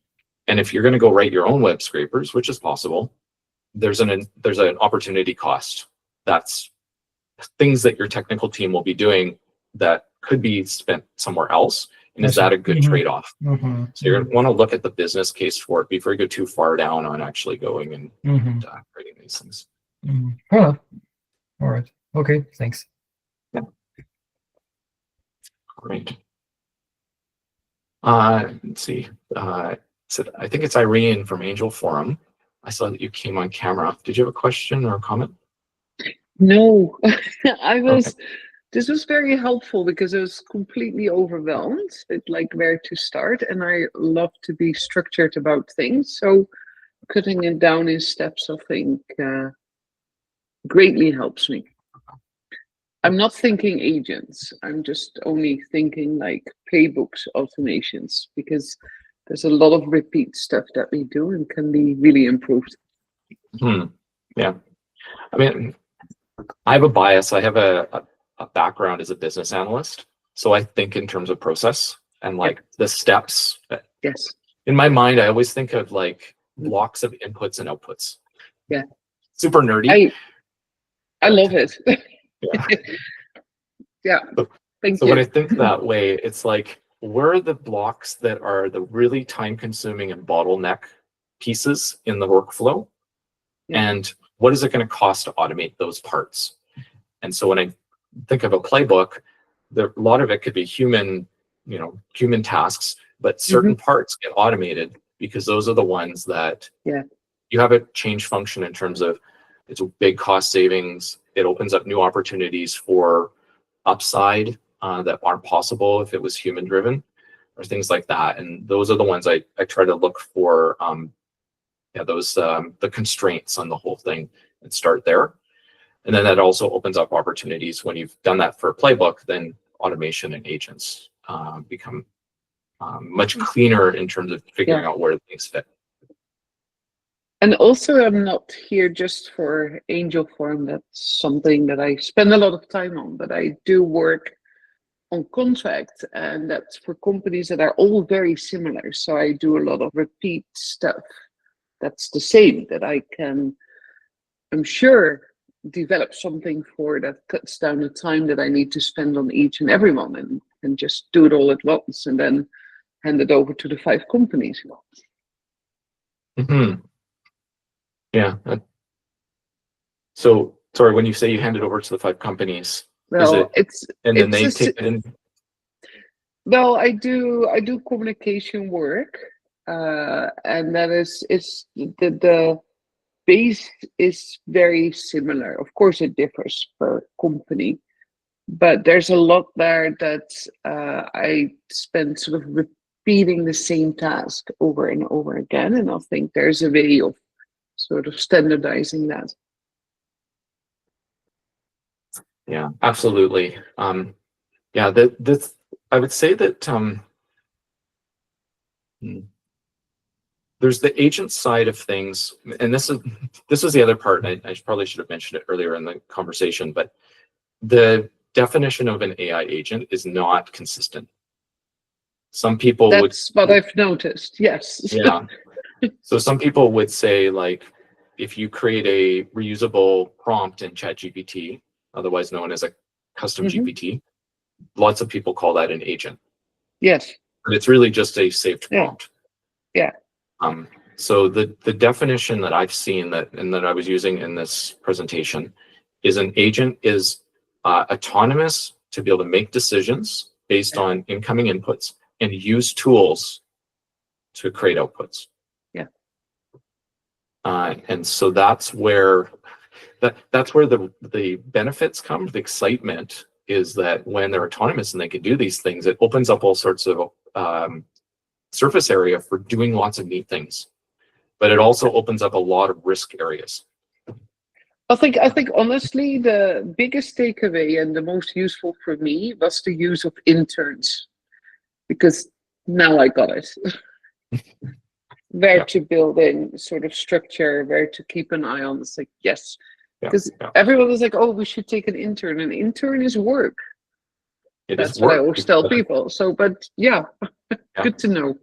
if you're going to go write your own web scrapers, which is possible, there's an opportunity cost. That's things that your technical team will be doing that could be spent somewhere else. And is that a good trade-off? So you're going to want to look at the business case for it before you go too far down on actually going and creating these things. All right. Okay. Thanks. Yeah. Great. Let's see. So I think it's Irene from Angel Forum. I saw that you came on camera. Did you have a question or a comment? No, I was. Okay. This was very helpful because I was completely overwhelmed with like where to start, and I love to be structured about things. So cutting it down in steps, I think, greatly helps me. I'm not thinking agents. I'm just only thinking like playbooks automations, because there's a lot of repeat stuff that we do and can be really improved. Yeah. I mean, I have a bias. I have a background as a business analyst. So I think in terms of process and like the steps. Yes. In my mind, I always think of like blocks of inputs and outputs. Yeah. Super nerdy. I love it. Yeah. Yeah. Thank So you. when I think that way, it's like, where are the blocks that are the really time consuming and bottleneck pieces in the workflow? And what is it going to cost to automate those parts? And so when I think of a playbook, a lot of it could be human tasks, but certain parts get automated because those are the ones that you have a change function in terms of it's a big cost savings. It opens up new opportunities for upside that aren't possible if it was human driven or things like that. And those are the ones I try to look for, the constraints on the whole thing and start there. And then that also opens up opportunities. When you've done that for a playbook, then automation and agents become much cleaner in terms of figuring out where things fit. And also, I'm not here just for Angel Forum. That's something that I spend a lot of time on, but I do work on contract, and that's for companies that are all very similar. So I do a lot of repeat stuff that's the same, that I can, I'm sure, develop something for that cuts down the time that I need to spend on each and every one, and just do it all at once and then hand it over to the 5 companies. Yeah. So sorry, when you say you hand it over to the 5 companies, well, then they take it in. Well, I do communication work, and that is the base is very similar. Of course, it differs per company, but there's a lot there that I spend sort of repeating the same task over and over again, and I think there's a way of sort of standardizing that. Yeah, absolutely. This I would say that there's the agent side of things, and this is the other part. And I probably should have mentioned it earlier in the conversation, but the definition of an AI agent is not consistent. Some people That's what I've noticed. Yes. Yeah. So some people would say, like, if you create a reusable prompt in ChatGPT, otherwise known as a custom GPT, lots of people call that an agent. Yes. But it's really just a saved prompt. Yeah. So the definition that I've seen and that I was using in this presentation is an agent is autonomous to be able to make decisions based on incoming inputs and use tools to create outputs. Yeah. And so that's where the benefits come. The excitement is that when they're autonomous and they can do these things, it opens up all sorts of surface area for doing lots of neat things. But it also opens up a lot of risk areas. I think honestly, the biggest takeaway and the most useful for me was the use of interns, because now I got it. where Yeah. to build in sort of structure, where to keep an eye on. It's like, yes, Yeah. because Yeah. everyone is like, oh, we should take an intern. An intern is work. It That's is what I work. always tell people. So, but yeah, Yeah. good to know.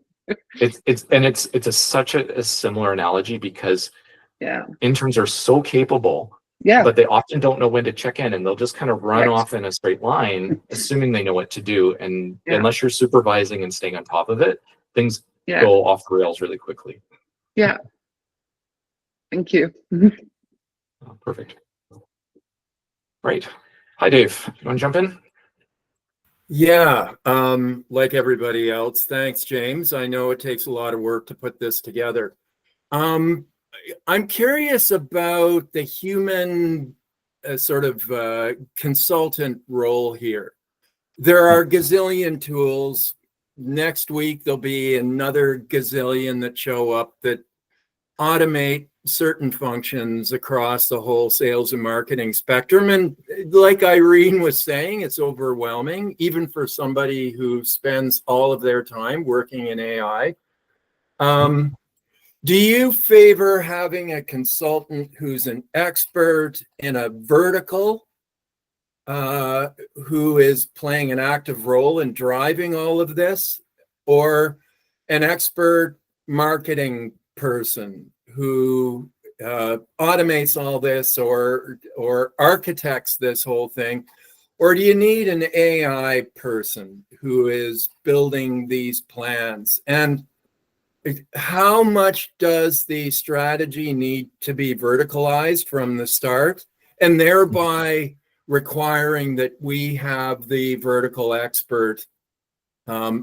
It's such a similar analogy because Yeah, interns are so capable, yeah, but they often don't know when to check in, and they'll just kind of run correct. off in a straight line, assuming they know what to do. And Yeah. unless you're supervising and staying on top of it, things Yeah, go off the rails really quickly. yeah. Thank you. Oh, perfect. Right. Hi, Dave. You want to jump in? Yeah, like everybody else. Thanks, James. I know it takes a lot of work to put this together. I'm curious about the human sort of consultant role here. There are gazillion tools. Next week, there'll be another gazillion that show up that automate certain functions across the whole sales and marketing spectrum. And like Irene was saying, it's overwhelming, even for somebody who spends all of their time working in AI. Do you favor having a consultant who's an expert in a vertical, who is playing an active role in driving all of this, or an expert marketing person who automates all this or architects this whole thing? Or do you need an AI person who is building these plans? And how much does the strategy need to be verticalized from the start, and thereby requiring that we have the vertical expert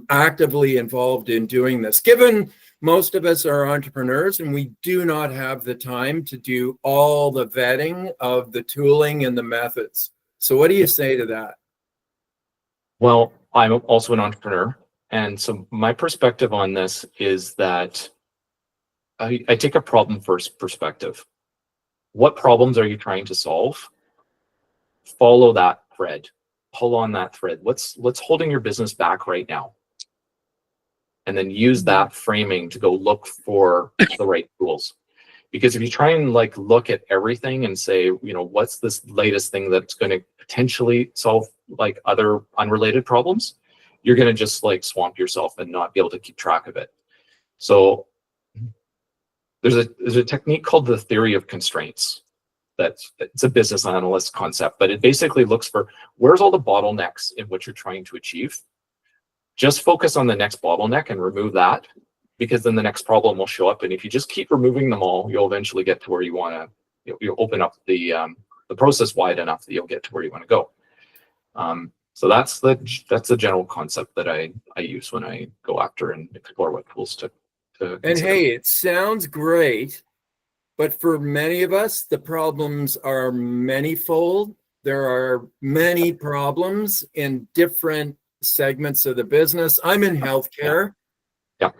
actively involved in doing this, given most of us are entrepreneurs and we do not have the time to do all the vetting of the tooling and the methods? So what do you say to that? Well, I'm also an entrepreneur. And so my perspective on this is that I take a problem first perspective. What problems are you trying to solve? Follow that thread, pull on that thread. What's holding your business back right now? And then use that framing to go look for the right tools. Because if you try and like look at everything and say, what's this latest thing that's going to potentially solve like other unrelated problems, you're going to just like swamp yourself and not be able to keep track of it. So there's a technique called the theory of constraints. It's a business analyst concept, but it basically looks for where's all the bottlenecks in what you're trying to achieve. Just focus on the next bottleneck and remove that, because then the next problem will show up. And if you just keep removing them all, you'll eventually get to where you want to. You'll open up the process wide enough that you'll get to where you want to go. So that's the general concept that I use when I go after and explore what tools to And consider. hey, it sounds great, but for many of us, the problems are manifold. There are many problems in different segments of the business. I'm in healthcare. Yeah.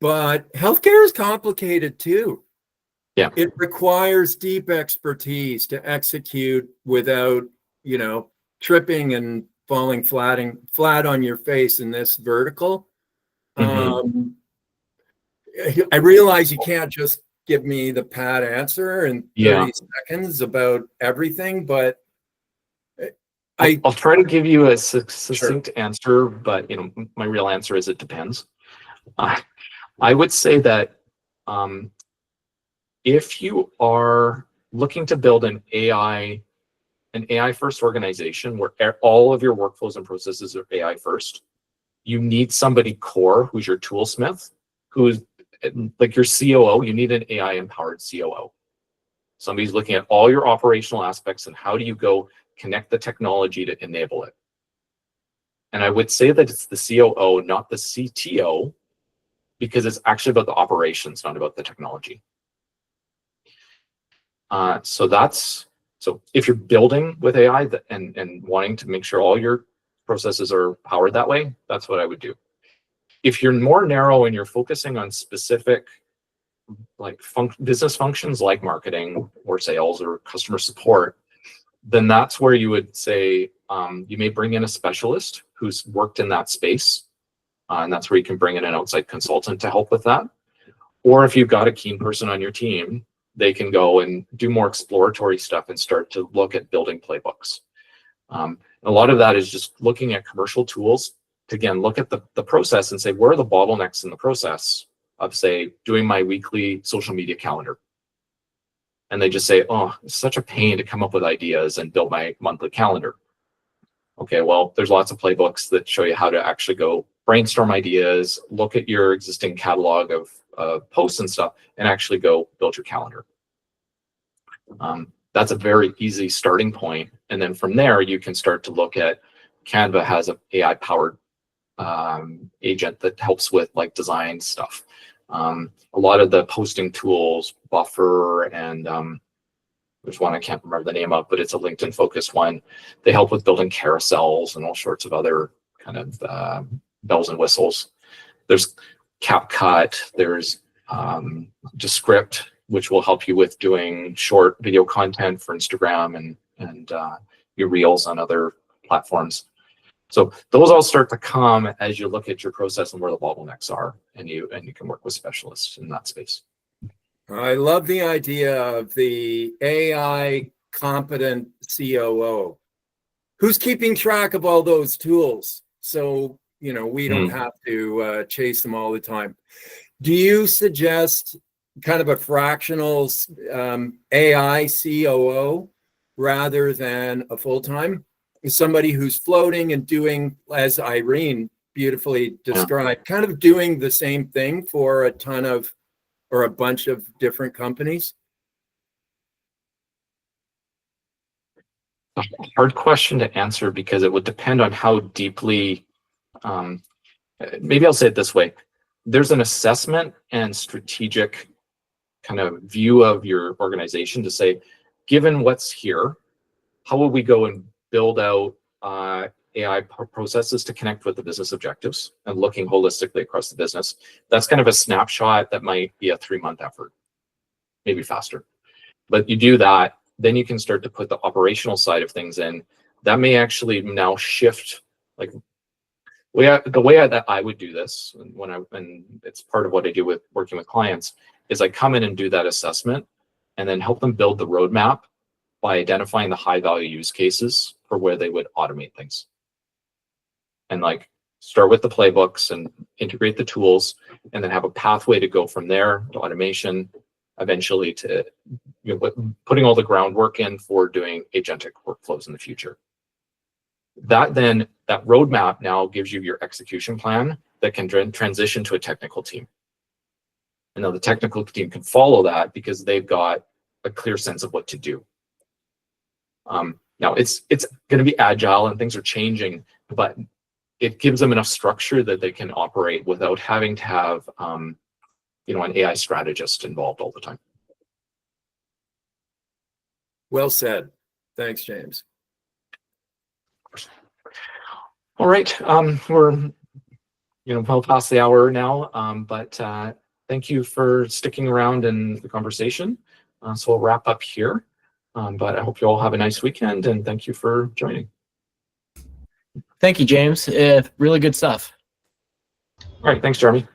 But healthcare is complicated too. Yeah. It requires deep expertise to execute without, tripping and falling flat on your face in this vertical. Mhm. I realize you can't just give me the pat answer in 30 seconds about everything, but I'll try to give you a succinct answer, but my real answer is it depends. I would say that if you are looking to build an AI first organization where all of your workflows and processes are AI first, you need somebody core who's your toolsmith, who's like your COO. You need an AI empowered COO. Somebody's looking at all your operational aspects and how do you go connect the technology to enable it. And I would say that it's the COO, not the CTO, because it's actually about the operations, not about the technology. So if you're building with AI and wanting to make sure all your processes are powered that way, that's what I would do. If you're more narrow and you're focusing on specific like business functions like marketing or sales or customer support, then that's where you would say you may bring in a specialist who's worked in that space And that's where you can bring in an outside consultant to help with that. Or if you've got a keen person on your team, they can go and do more exploratory stuff and start to look at building playbooks. A lot of that is just looking at commercial tools to, again, look at the process and say, where are the bottlenecks in the process of, say, doing my weekly social media calendar? And they just say, oh, it's such a pain to come up with ideas and build my monthly calendar. Okay, well, there's lots of playbooks that show you how to actually go brainstorm ideas, look at your existing catalog of posts and stuff, and actually go build your calendar. That's a very easy starting point. And then from there, you can start to look at, Canva has an AI-powered agent that helps with like design stuff. A lot of the posting tools, Buffer, and there's one I can't remember the name of, but it's a LinkedIn focused one. They help with building carousels and all sorts of other kind of bells and whistles. There's CapCut, there's Descript, which will help you with doing short video content for Instagram and your reels on other platforms. So those all start to come as you look at your process and where the bottlenecks are, and you can work with specialists in that space. I love the idea of the AI competent COO who's keeping track of all those tools. So, you know, we don't have to chase them all the time. Do you suggest kind of a fractional AI COO rather than a full-time? Somebody who's floating and doing, as Irene beautifully described, kind of doing the same thing for a ton of, or a bunch of different companies? A hard question to answer because it would depend on how deeply, maybe I'll say it this way. There's an assessment and strategic kind of view of your organization to say, given what's here, how will we go and build out AI processes to connect with the business objectives and looking holistically across the business? That's kind of a snapshot that might be a 3-month effort, maybe faster. But you do that, then you can start to put the operational side of things in. That may actually now shift, like the way that I would do this, and it's part of what I do with working with clients, is I come in and do that assessment and then help them build the roadmap by identifying the high value use cases for where they would automate things. And like start with the playbooks and integrate the tools, and then have a pathway to go from there to automation, eventually to putting all the groundwork in for doing agentic workflows in the future. That roadmap now gives you your execution plan that can transition to a technical team. And now the technical team can follow that because they've got a clear sense of what to do. Now it's going to be agile and things are changing, but it gives them enough structure that they can operate without having to have an AI strategist involved all the time. Well said. Thanks, James. All right, we're well past the hour now, but thank you for sticking around in the conversation. So we'll wrap up here, but I hope you all have a nice weekend, and thank you for joining. Thank you, James. Really good stuff. All right, thanks, Jeremy.